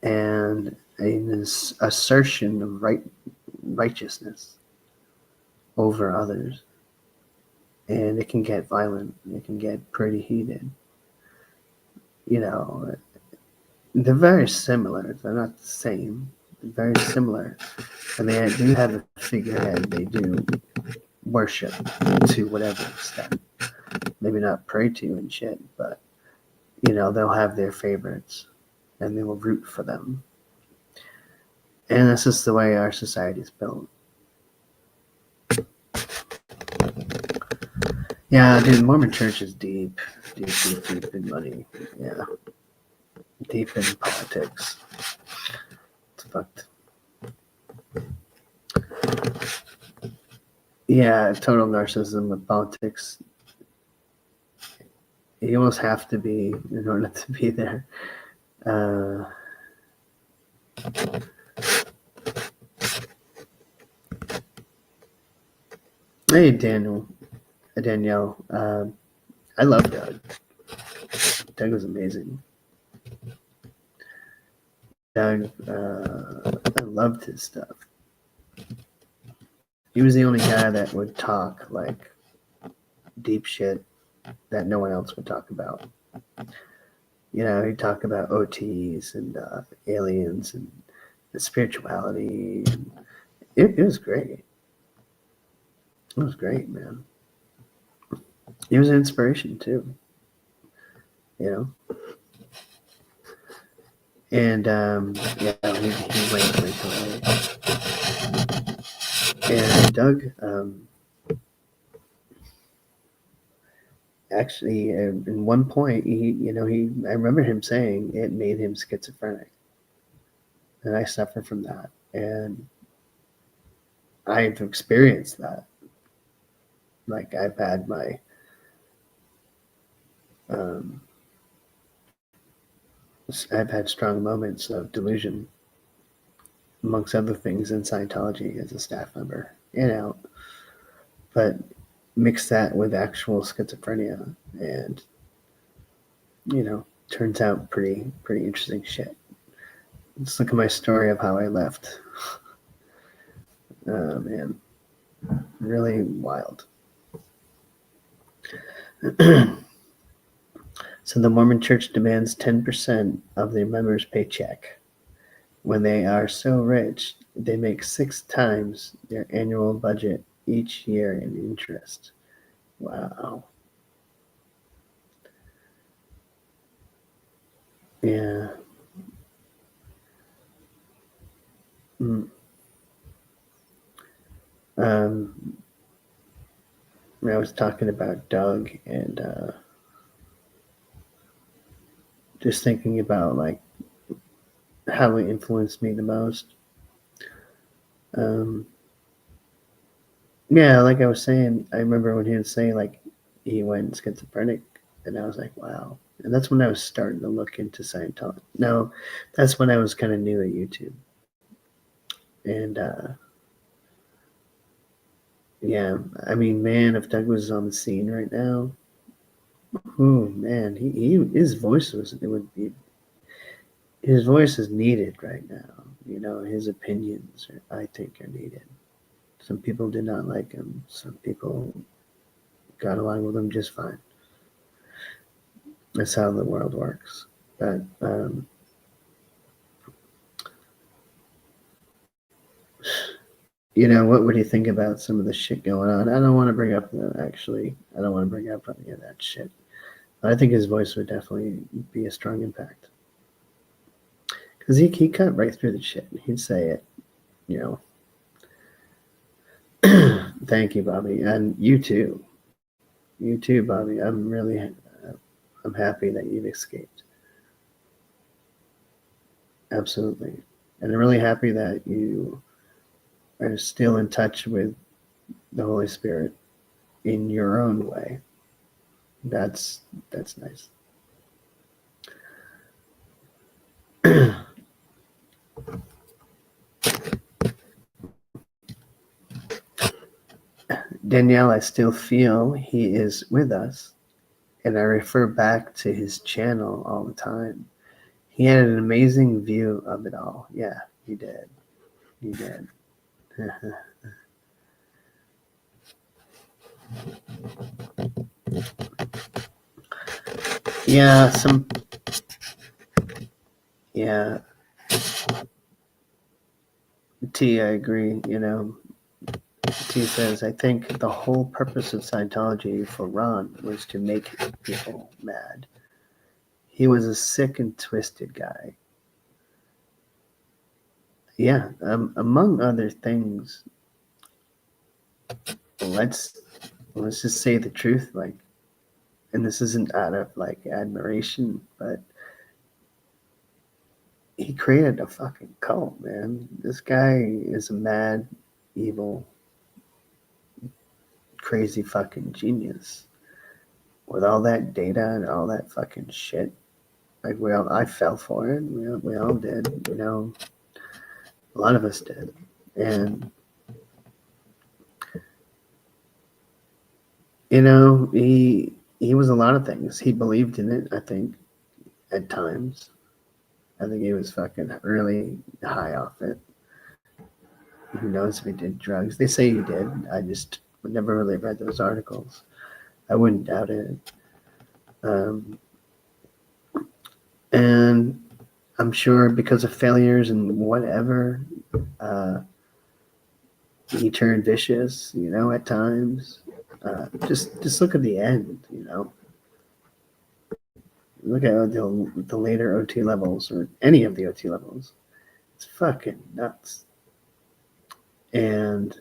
and an assertion of righteousness over others. And it can get violent. It can get pretty heated. They're very similar. They're not the same. They're very similar. And they do have a figurehead. They do worship to whatever extent. Maybe not pray to and shit, but, they'll have their favorites and they will root for them. And that's just the way our society is built. Yeah, dude, Mormon church is deep in money. Yeah. Deep in politics. It's fucked. Yeah, total narcissism with politics. You almost have to be in order to be there. Hey, Danielle. I love Doug. Doug was amazing. Doug, I loved his stuff. He was the only guy that would talk like deep shit that no one else would talk about. He'd talk about OTs and aliens and the spirituality. And it was great. It was great, man. He was an inspiration too. And he went away. And Doug, actually, in one point, I remember him saying it made him schizophrenic, and I suffer from that, and I've experienced that. Like um, I've had strong moments of delusion, amongst other things, in Scientology as a staff member and out. But mix that with actual schizophrenia, and turns out pretty interesting shit. Let's look at my story of how I left. Oh man, really wild. So the Mormon Church demands 10% of their members' paycheck. When they are so rich, they make 6 times their annual budget each year in interest. Wow. Yeah. Mm. Um, I was talking about Doug, and just thinking about like how it influenced me the most. Um, yeah, like I was saying, I remember when he was saying like he went schizophrenic, and I was like, wow. And that's when I was starting to look into Scientology. No, that's when I was kind of new at YouTube. And yeah, I mean, man, if Doug was on the scene right now, oh man, his voice was it would be his voice is needed right now. His opinions I think are needed. Some people did not like him. Some people got along with him just fine. That's how the world works. But what would you think about some of the shit going on? I don't want to bring up I don't want to bring up any of that shit. But I think his voice would definitely be a strong impact. Because he cut right through the shit. He'd say it, you know. Thank you, Bobby. And you too. You too, Bobby. I'm happy that you've escaped. Absolutely. And I'm really happy that you are still in touch with the Holy Spirit in your own way. That's nice. Danielle, I still feel he is with us, and I refer back to his channel all the time. He had an amazing view of it all. Yeah, he did. He did. Yeah, yeah, T, I agree. T says, I think the whole purpose of Scientology for Ron was to make people mad. He was a sick and twisted guy. Yeah, among other things, let's just say the truth, like, and this isn't out of like admiration, but he created a fucking cult, man. This guy is a mad, evil, crazy fucking genius. With all that data and all that fucking shit, like I fell for it. We all did. A lot of us did, and he was a lot of things. He believed in it. I think at times. I think he was fucking really high off it. Who knows if he did drugs? They say he did. I just never really read those articles. I wouldn't doubt it. Um, and I'm sure because of failures and whatever, uh, he turned vicious. At times. Just look at the end. Look at the later OT levels or any of the OT levels. It's fucking nuts. And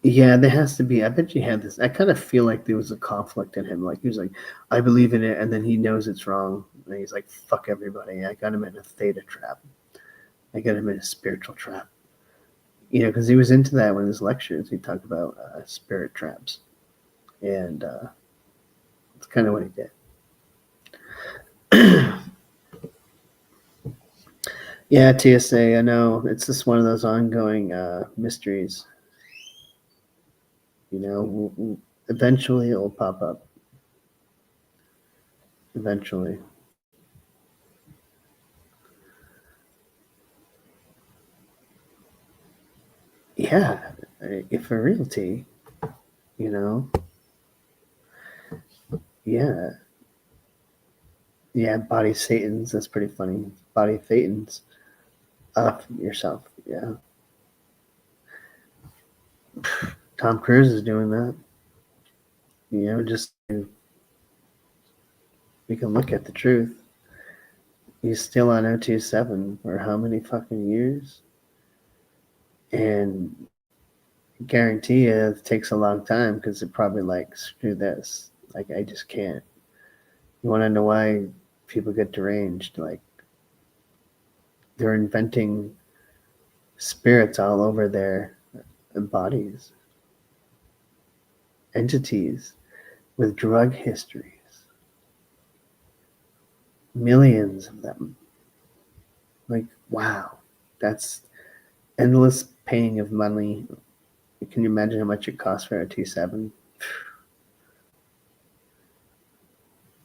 Yeah, there has to be. I bet you had this. I kind of feel like there was a conflict in him. Like he was like, I believe in it, and then he knows it's wrong, and he's like, fuck everybody. I got him in a theta trap. I got him in a spiritual trap. Because he was into that when his lectures. He talked about spirit traps, and it's kind of what he did. Yeah, TSA. I know it's just one of those ongoing mysteries. Eventually it will pop up. Eventually. Yeah, if a realty, you know, yeah, yeah, body Satans. That's pretty funny. Body Thetans. Up yourself. Yeah. Tom Cruise is doing that. Just we can look at the truth. He's still on OT7 for how many fucking years? And guarantee you it takes a long time because they're probably like, screw this. Like, I just can't. You want to know why people get deranged? Like, they're inventing spirits all over their bodies, entities with drug histories, millions of them. Like, wow, that's endless paying of money. Can you imagine how much it costs for a T7?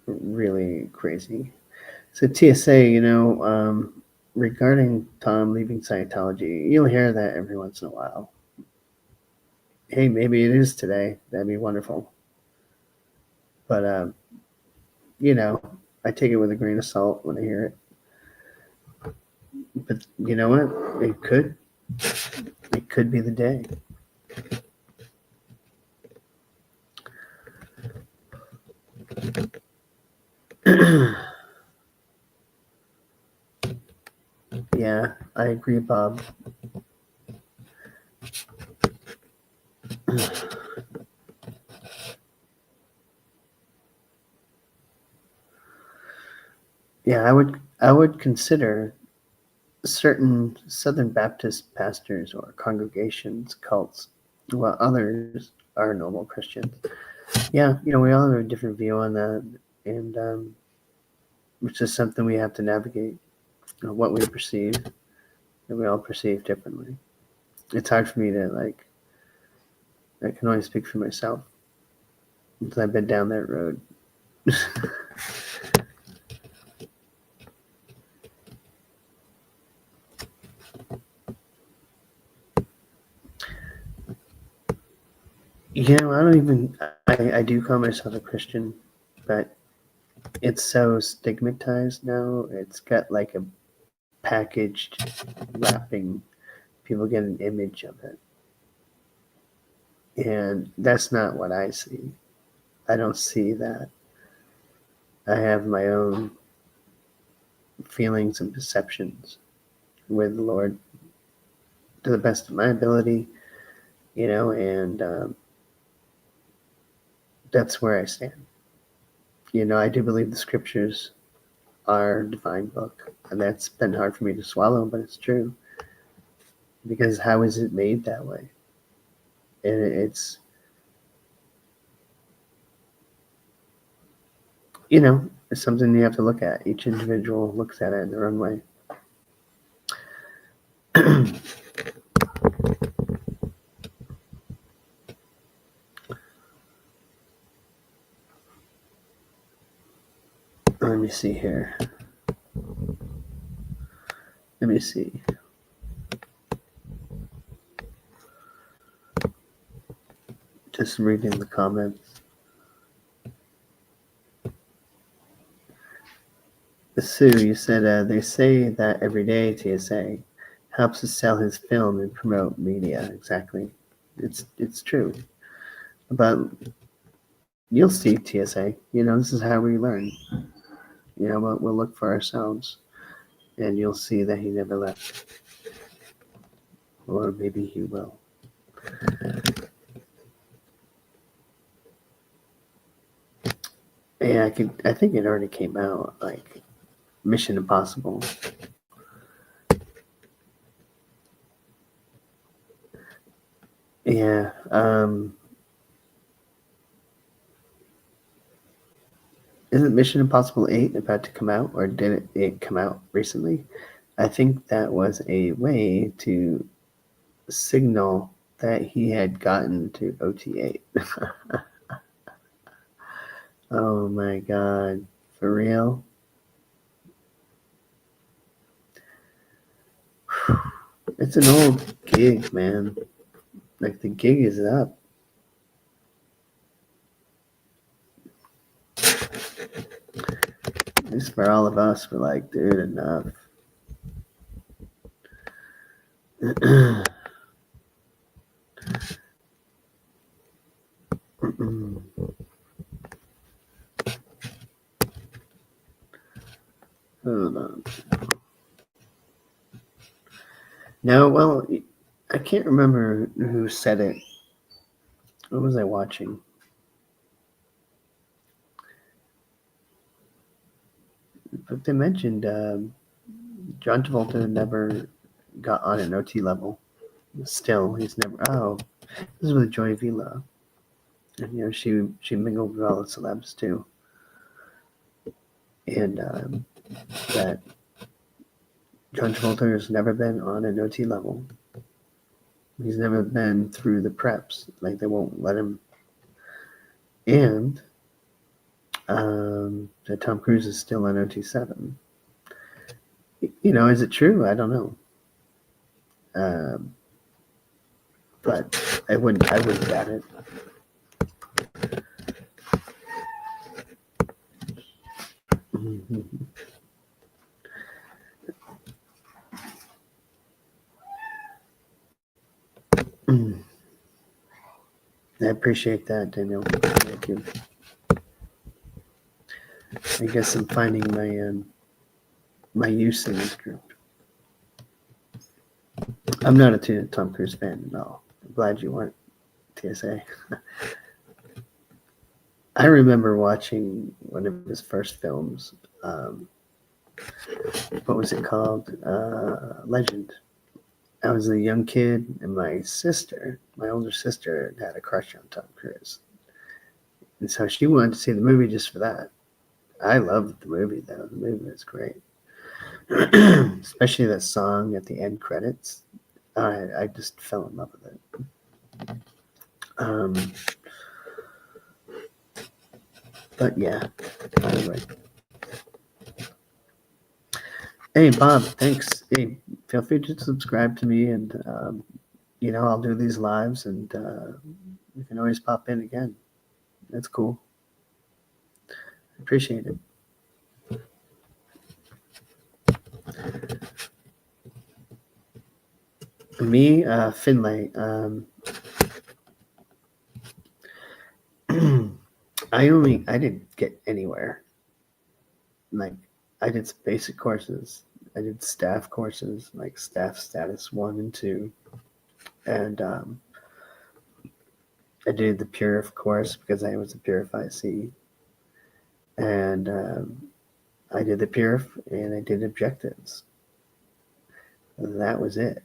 Really crazy. So TSA, regarding Tom leaving Scientology, you'll hear that every once in a while. Hey, maybe it is today. That'd be wonderful. But, I take it with a grain of salt when I hear it. But you know what? It could be the day. Yeah, I agree, Bob. Yeah, I would consider certain Southern Baptist pastors or congregations cults, while others are normal Christians. Yeah, we all have a different view on that, and which is something we have to navigate. What we perceive, that we all perceive differently. It's hard for me to I can only speak for myself because I've been down that road. I do call myself a Christian, but it's so stigmatized now. It's got like a packaged wrapping. People get an image of it. And that's not what I see. I don't see that. I have my own feelings and perceptions with the Lord to the best of my ability, and that's where I stand. I do believe the scriptures are divine book, and that's been hard for me to swallow, but it's true. Because how is it made that way? And it's it's something you have to look at. Each individual looks at it in their own way. Let me see here. Let me see. Just reading the comments. Sue, you said they say that every day TSA helps us sell his film and promote media. Exactly. It's true. But you'll see TSA. This is how we learn. We'll look for ourselves, and you'll see that he never left. Or maybe he will. Yeah, I think it already came out, like Mission Impossible. Yeah. Isn't Mission Impossible 8 about to come out, or did it come out recently? I think that was a way to signal that he had gotten to OT8. Oh my god. For real? It's an old gig, man. Like, the gig is up. At least for all of us, we're like, dude, enough. Hold on. No, well, I can't remember who said it. What was I watching? But they mentioned John Travolta never got on an OT level. Still, he's never. Oh, this is with Joy Vila, and she mingled with all the celebs too, and that John Travolta has never been on an OT level. He's never been through the preps. Like, they won't let him. And that Tom Cruise is still on OT7. Is it true? I don't know. But I wouldn't bet it. I appreciate that, Daniel. Thank you. I guess I'm finding my use in this group. I'm not a Tom Cruise fan at all. I'm glad you weren't, TSA. I remember watching one of his first films. What was it called? Legend. I was a young kid, and my older sister, had a crush on Tom Cruise. And so she wanted to see the movie just for that. I loved the movie, though. The movie was great. Especially that song at the end credits. I just fell in love with it. But yeah, anyway. Hey, Bob, thanks. Hey, feel free to subscribe to me, and I'll do these lives, and you can always pop in again. That's cool. Appreciate it. Me, Finlay. I didn't get anywhere. Like, I did some basic courses. I did staff courses, like staff status 1 and 2. And I did the Purif course because I was a Purify C. And I did the Purif, and I did objectives. And that was it.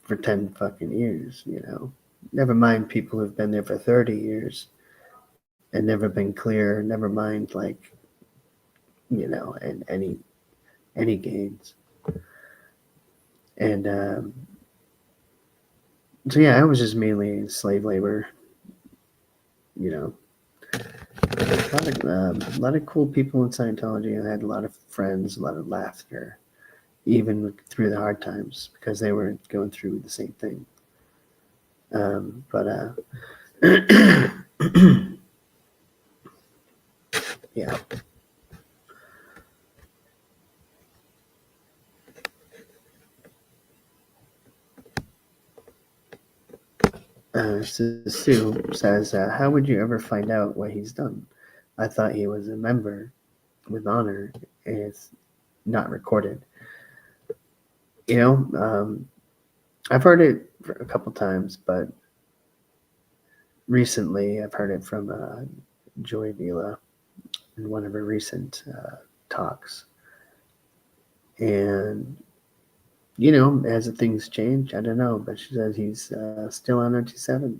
For 10 fucking years, Never mind people who've been there for 30 years and never been clear, never mind, like, and any gains. And so yeah, I was just mainly slave labor, a lot of cool people in Scientology. I had a lot of friends, a lot of laughter, even through the hard times, because they were going through the same thing. Yeah. Sue says, how would you ever find out what he's done? I thought he was a member with honor, and it's not recorded. I've heard it a couple times, but recently I've heard it from Joy Vila in one of her recent talks. And, as things change, I don't know, but she says he's still on OT7.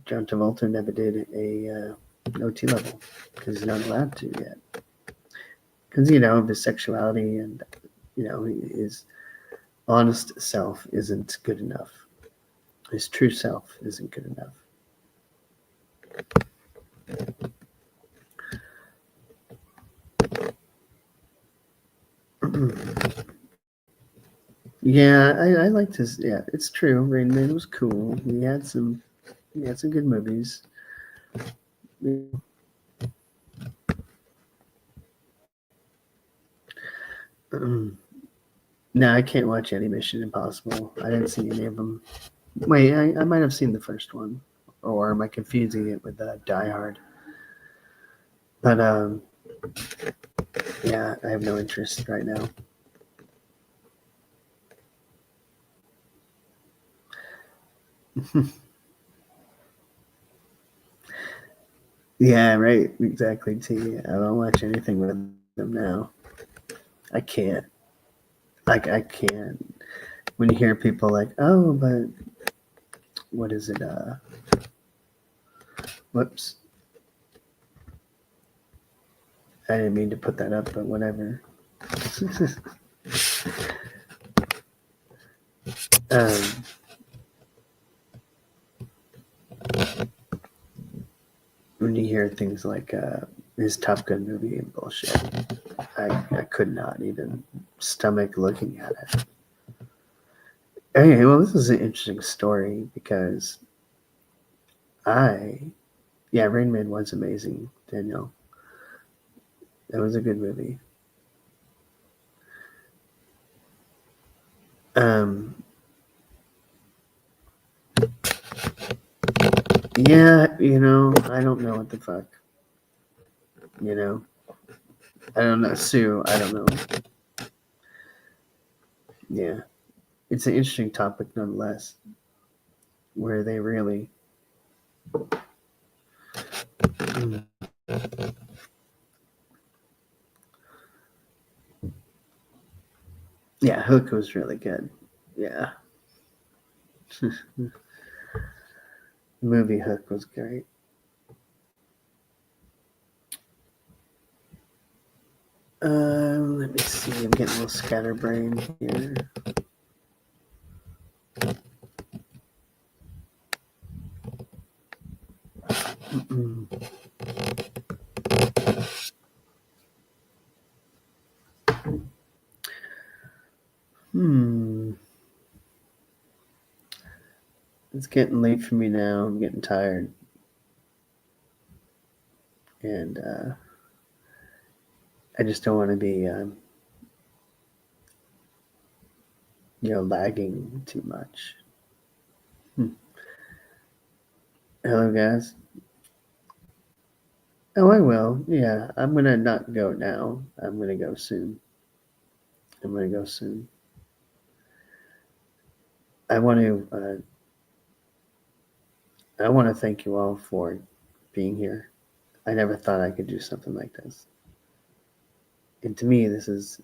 John Travolta never did a OT level because he's not allowed to yet. Because, of his sexuality and, his honest self isn't good enough. His true self isn't good enough. Yeah, I liked his. Yeah, it's true. Rain Man was cool. He had some good movies. No, I can't watch any Mission Impossible. I didn't see any of them. Wait, I might have seen the first one, or am I confusing it with Die Hard? But yeah, I have no interest right now. Yeah, right. Exactly. T. I don't watch anything with them now. I can't. Like I can't. When you hear people like, "Oh, but what is it? Whoops. I didn't mean to put that up, but whatever." um, when you hear things like his Top Gun movie and bullshit, I could not even stomach looking at it. Hey, well, this is an interesting story because Rain Man was amazing, Danielle. That was a good movie. Yeah, I don't know what the fuck. I don't know. Sue, I don't know. Yeah. It's an interesting topic nonetheless. Where they really. Yeah, Hook was really good. Yeah. Movie Hook was great. Let me see. I'm getting a little scatterbrained here. It's getting late for me now. I'm getting tired. And I just don't want to be, lagging too much. Hello, guys. Oh, I will. Yeah, I'm going to not go now. I'm going to go soon. I want to thank you all for being here. I never thought I could do something like this. And to me, this is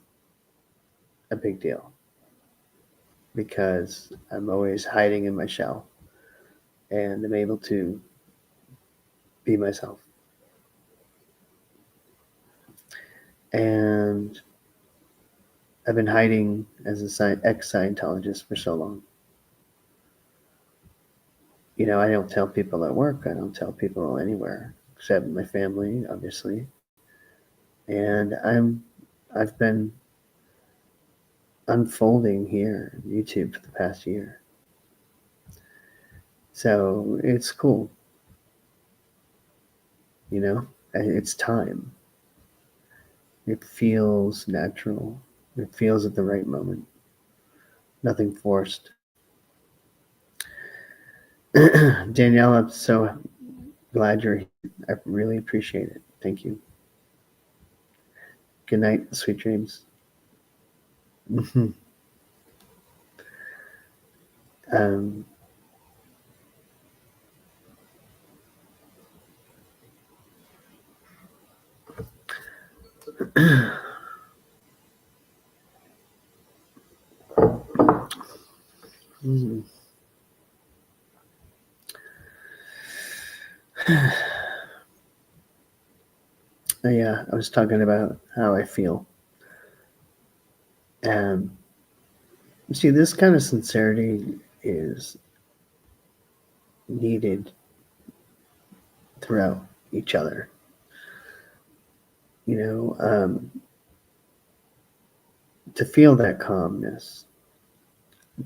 a big deal because I'm always hiding in my shell and I'm able to be myself. And I've been hiding as an ex-Scientologist for so long. I don't tell people at work. I don't tell people anywhere except my family, obviously. And I've been unfolding here on YouTube for the past year. So it's cool. It's time. It feels natural. It feels at the right moment. Nothing forced. Danielle, I'm so glad you're here. I really appreciate it. Thank you. Good night. Sweet dreams. um, Hmm. Yeah, I was talking about how I feel. And see, this kind of sincerity is needed throughout each other. You know, to feel that calmness,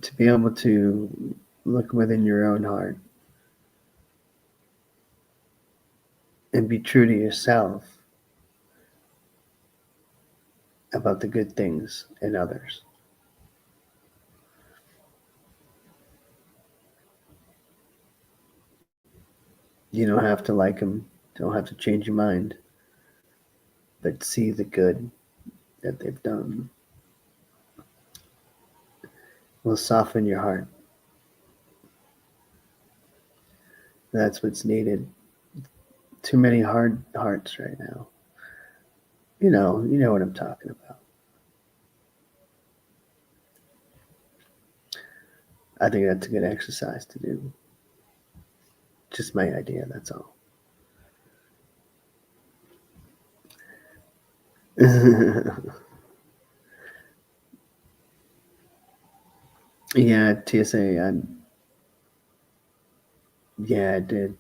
to be able to look within your own heart and be true to yourself about the good things in others. You don't have to like them, don't have to change your mind, but see the good that they've done will soften your heart. That's what's needed. Too many hard hearts right now. You know what I'm talking about. I think that's a good exercise to do. Just my idea, that's all. Yeah, TSA. Yeah, I did.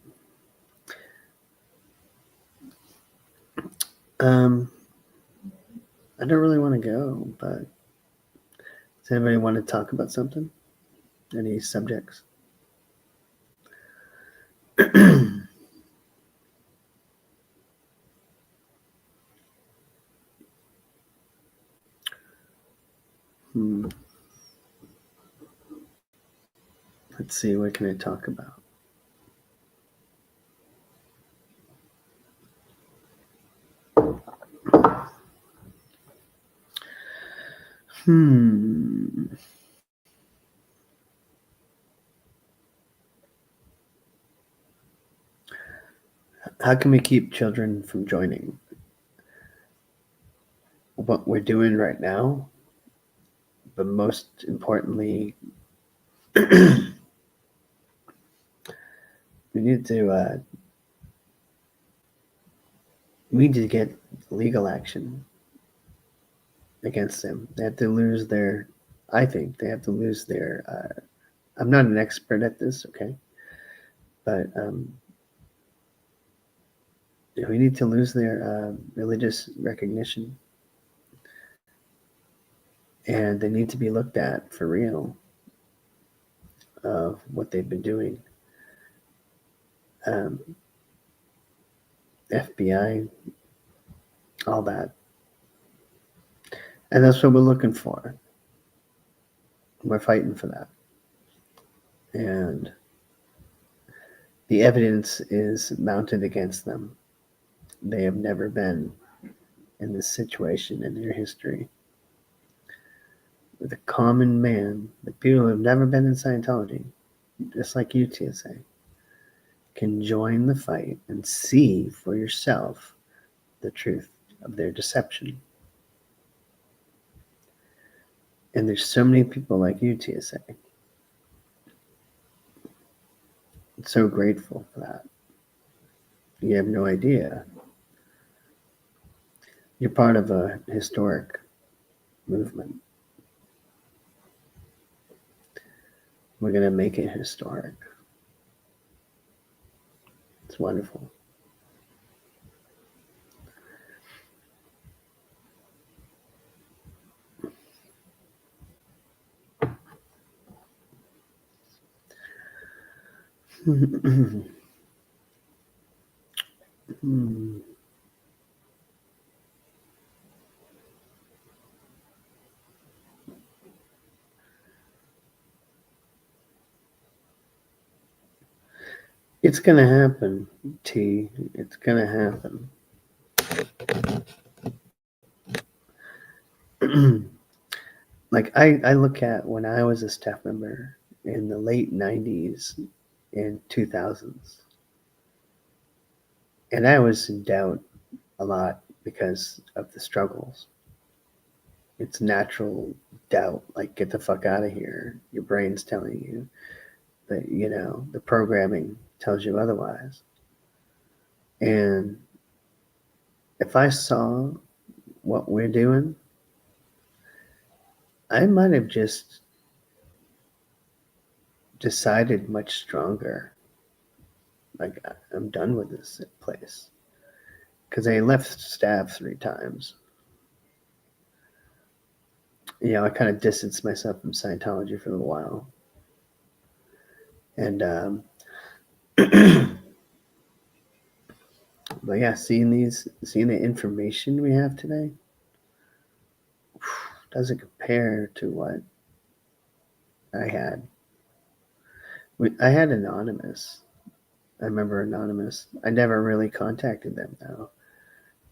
Um, I don't really want to go, but does anybody want to talk about something? Any subjects? Hmm. Let's see. What can I talk about? Hmm. How can we keep children from joining? What we're doing right now, but most importantly, we need to we need to get legal action against them. They have to lose their. I think they have to lose their. I'm not an expert at this, okay, but we need to lose their religious recognition, and they need to be looked at for real of what they've been doing. Um, FBI, all that, and that's what we're looking for. We're fighting for that, and the evidence is mounted against them. They have never been in this situation in their history. With a common man, the people who have never been in Scientology, just like you, TSA, can join the fight and see for yourself the truth of their deception. And there's so many people like you, TSA. I'm so grateful for that. You have no idea. You're part of a historic movement. We're going to make it historic. It's wonderful. It's going to happen, T. It's going to happen. Like I look at when I was a staff member in the late 90s and 2000s, and I was in doubt a lot because of the struggles. It's natural doubt, like, get the fuck out of here. Your brain's telling you. But, the programming tells you otherwise. And if I saw what we're doing, I might have just decided much stronger. Like, I'm done with this place. Because I left staff 3 times. I kind of distanced myself from Scientology for a while. And, but yeah, seeing the information we have today doesn't compare to what I had. I had Anonymous. I remember Anonymous. I never really contacted them though.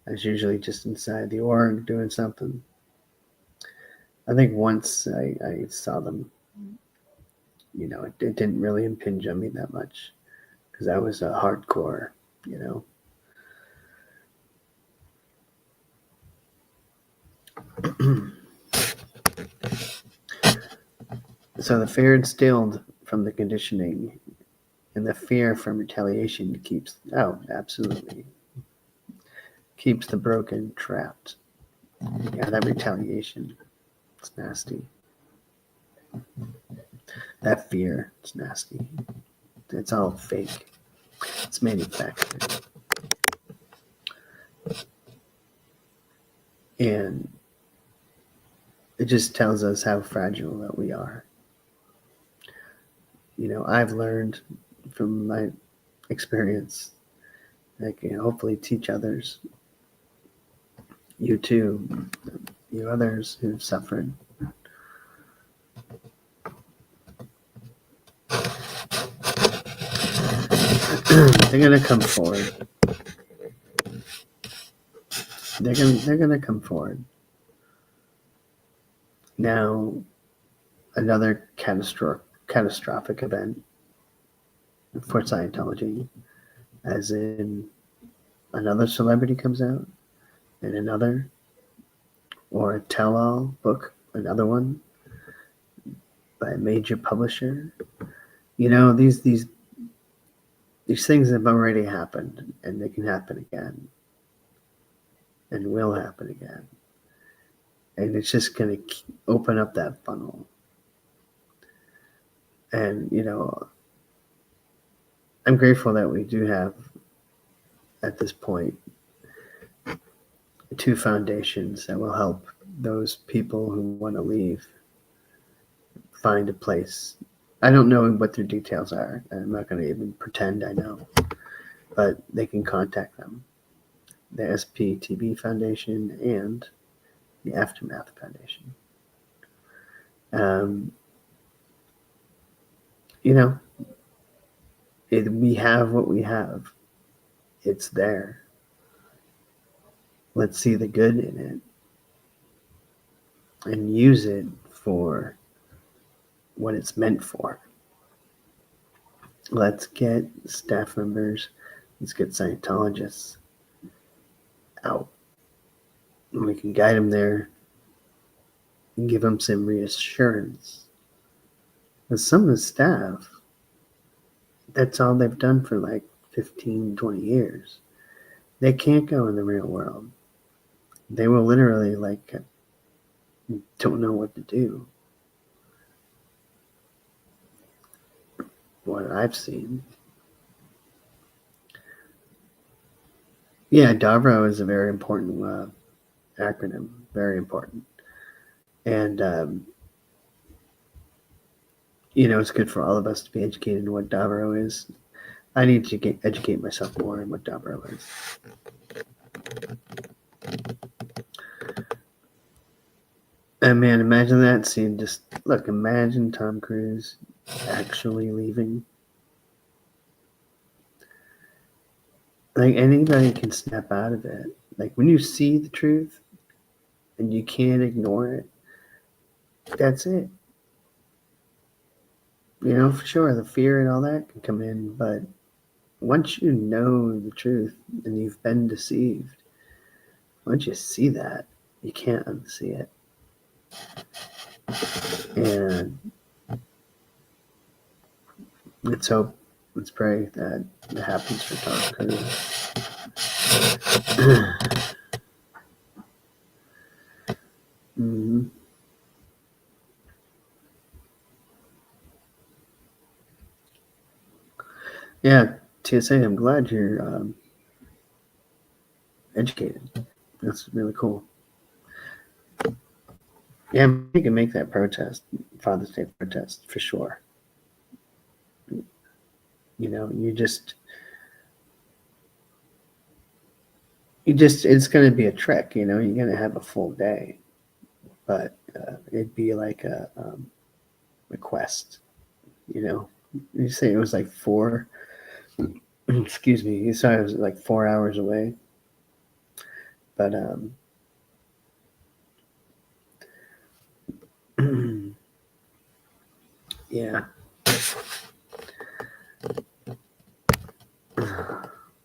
I was usually just inside the org doing something. I think once I saw them, it didn't really impinge on me that much because I was a hardcore, So the fear instilled from the conditioning and the fear from retaliation absolutely keeps the broken trapped. Yeah, that retaliation, it's nasty. That fear, it's nasty. It's all fake. It's manufactured. And it just tells us how fragile that we are. I've learned from my experience, hopefully teach others. You too, you others who've suffered. They're gonna come forward. They're gonna come forward. Now, another catastrophic event for Scientology, as in another celebrity comes out, and another, or a tell-all book, another one by a major publisher. These things have already happened, and they can happen again, and will happen again. And it's just going to open up that funnel. And, I'm grateful that we do have, at this point, 2 foundations that will help those people who want to leave find a place. I don't know what their details are. I'm not going to even pretend I know. But they can contact them. The SPTB Foundation and the Aftermath Foundation. We have what we have. It's there. Let's see the good in it and use it for what it's meant for. Let's get staff members, let's get Scientologists out. And we can guide them there and give them some reassurance. Because some of the staff, that's all they've done for like 15, 20 years. They can't go in the real world. They will literally don't know what to do. What I've seen. Yeah, DAVRO is a very important acronym. Very important. And, it's good for all of us to be educated in what DAVRO is. I need to educate myself more in what DAVRO is. And man, imagine that scene. Imagine Tom Cruise actually leaving. Like, anybody can snap out of it. Like, when you see the truth and you can't ignore it, that's it. For sure, the fear and all that can come in, but once you know the truth and you've been deceived, once you see that, you can't unsee it. And let's hope, let's pray that it happens for Tom Cruise. Mm-hmm. Yeah, TSA, I'm glad you're educated. That's really cool. Yeah, you can make that protest, Father's Day protest, for sure. You know, it's going to be a trek, you know, you're going to have a full day, but it'd be like a quest, you know. You say it was like excuse me, you said it was like 4 hours away, but yeah.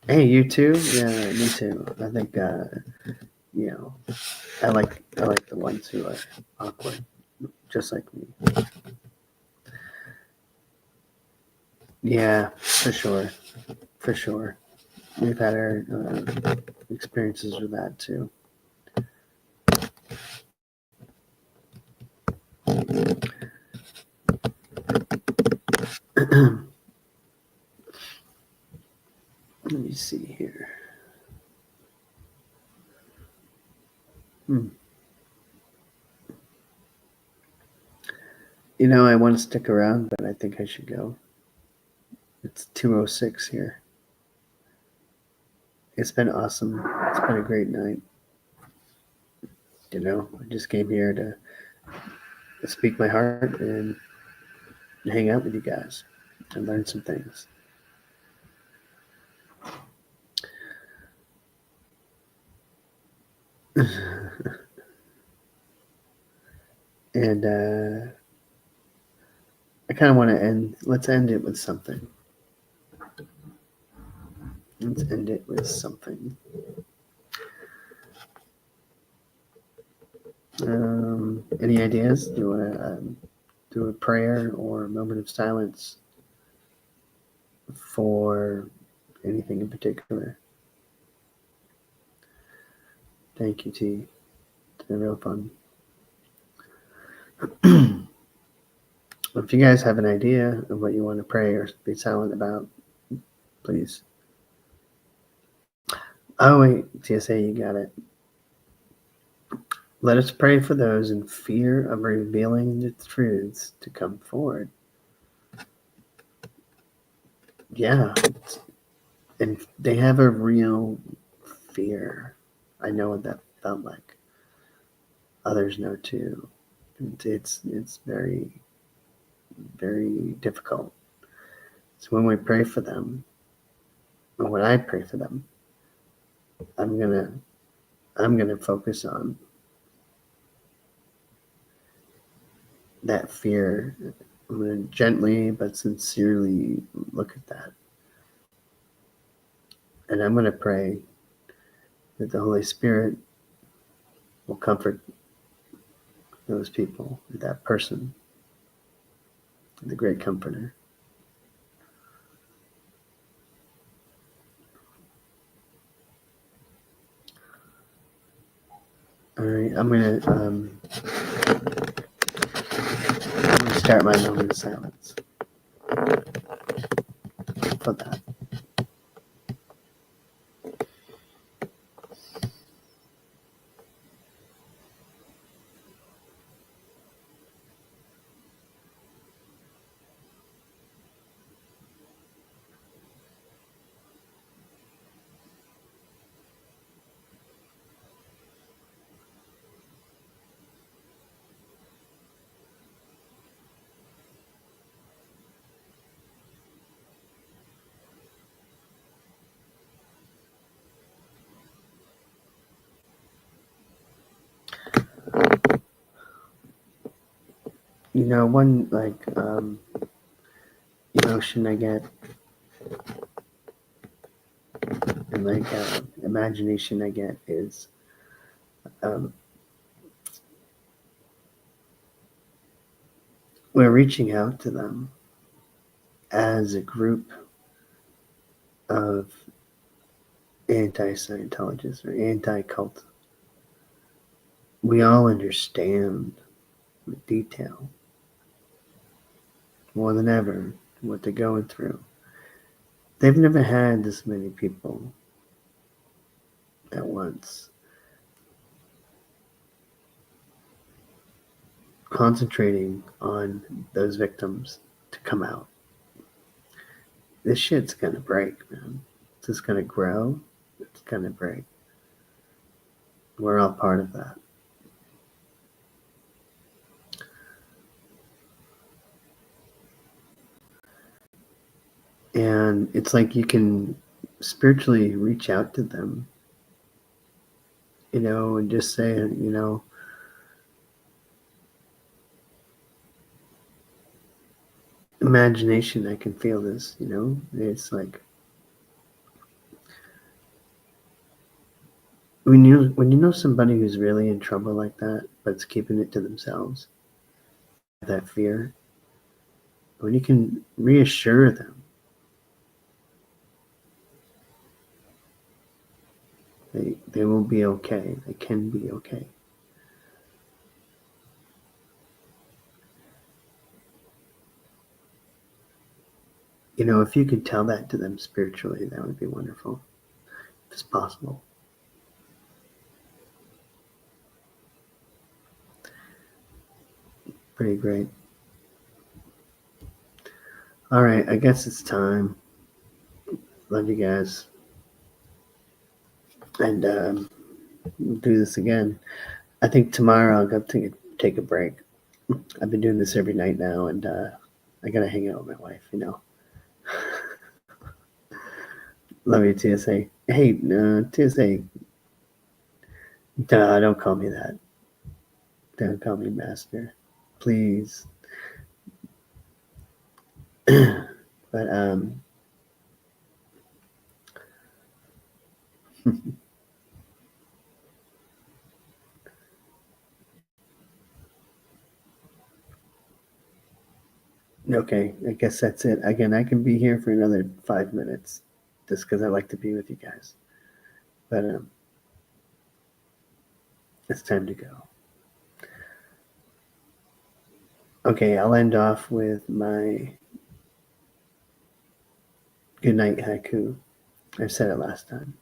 Hey, you too? Yeah, me too. I think you know, I like the ones who are awkward, just like me. Yeah, for sure, for sure. We've had our experiences with that too. Let me see here. You know, I want to stick around, but I think I should go. It's 2:06 here. It's been awesome. It's been a great night. You know, I just came here to speak my heart and hang out with you guys and learn some things. And I kind of want to let's end it with something. Let's end it with something. Any ideas? Do you want to do a prayer or a moment of silence for anything in particular? Thank you, T. It's been real fun. If you guys have an idea of what you want to pray or be silent about, please. Oh, wait, TSA, you got it. Let us pray for those in fear of revealing the truths to come forward. Yeah, and they have a real fear. I know what that felt like. Others know too. It's very, very difficult. So when we pray for them, or when I pray for them, I'm gonna focus on that fear. I'm gonna gently but sincerely look at that, and I'm gonna pray that the Holy Spirit will comfort those people, that person, the great comforter. All right, I'm gonna start my moment of silence for that. You know, one like emotion I get and like imagination I get is Um, we're reaching out to them as a group of anti-Scientologists or anti-cult. We all understand with detail more than ever what they're going through. They've never had this many people at once concentrating on those victims to come out. This shit's gonna break, man. It's just gonna grow. It's gonna break. We're all part of that. And it's like you can spiritually reach out to them, and just say, imagination, I can feel this, It's like when you know somebody who's really in trouble like that, but it's keeping it to themselves, that fear, when you can reassure them, they will be okay. They can be okay. If you could tell that to them spiritually, that would be wonderful, if it's possible. Pretty great. All right, I guess it's time. Love you guys. And we'll do this again. I think tomorrow I'll go take a break. I've been doing this every night now, and I gotta hang out with my wife. Love you, TSA. Hey, TSA. Duh, don't call me that. Don't call me master, please. But okay, I guess that's it. Again, I can be here for another 5 minutes, just because I like to be with you guys. But it's time to go. Okay, I'll end off with my goodnight haiku. I said it last time.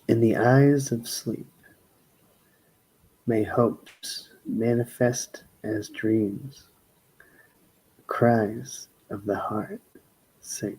In the eyes of sleep, may hopes manifest as dreams, cries of the heart sing.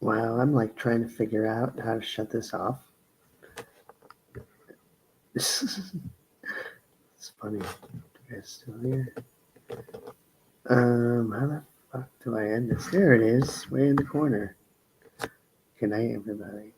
Wow, I'm like trying to figure out how to shut this off. It's funny. You guys still here? How the fuck do I end this? There it is, way in the corner. Good night, everybody.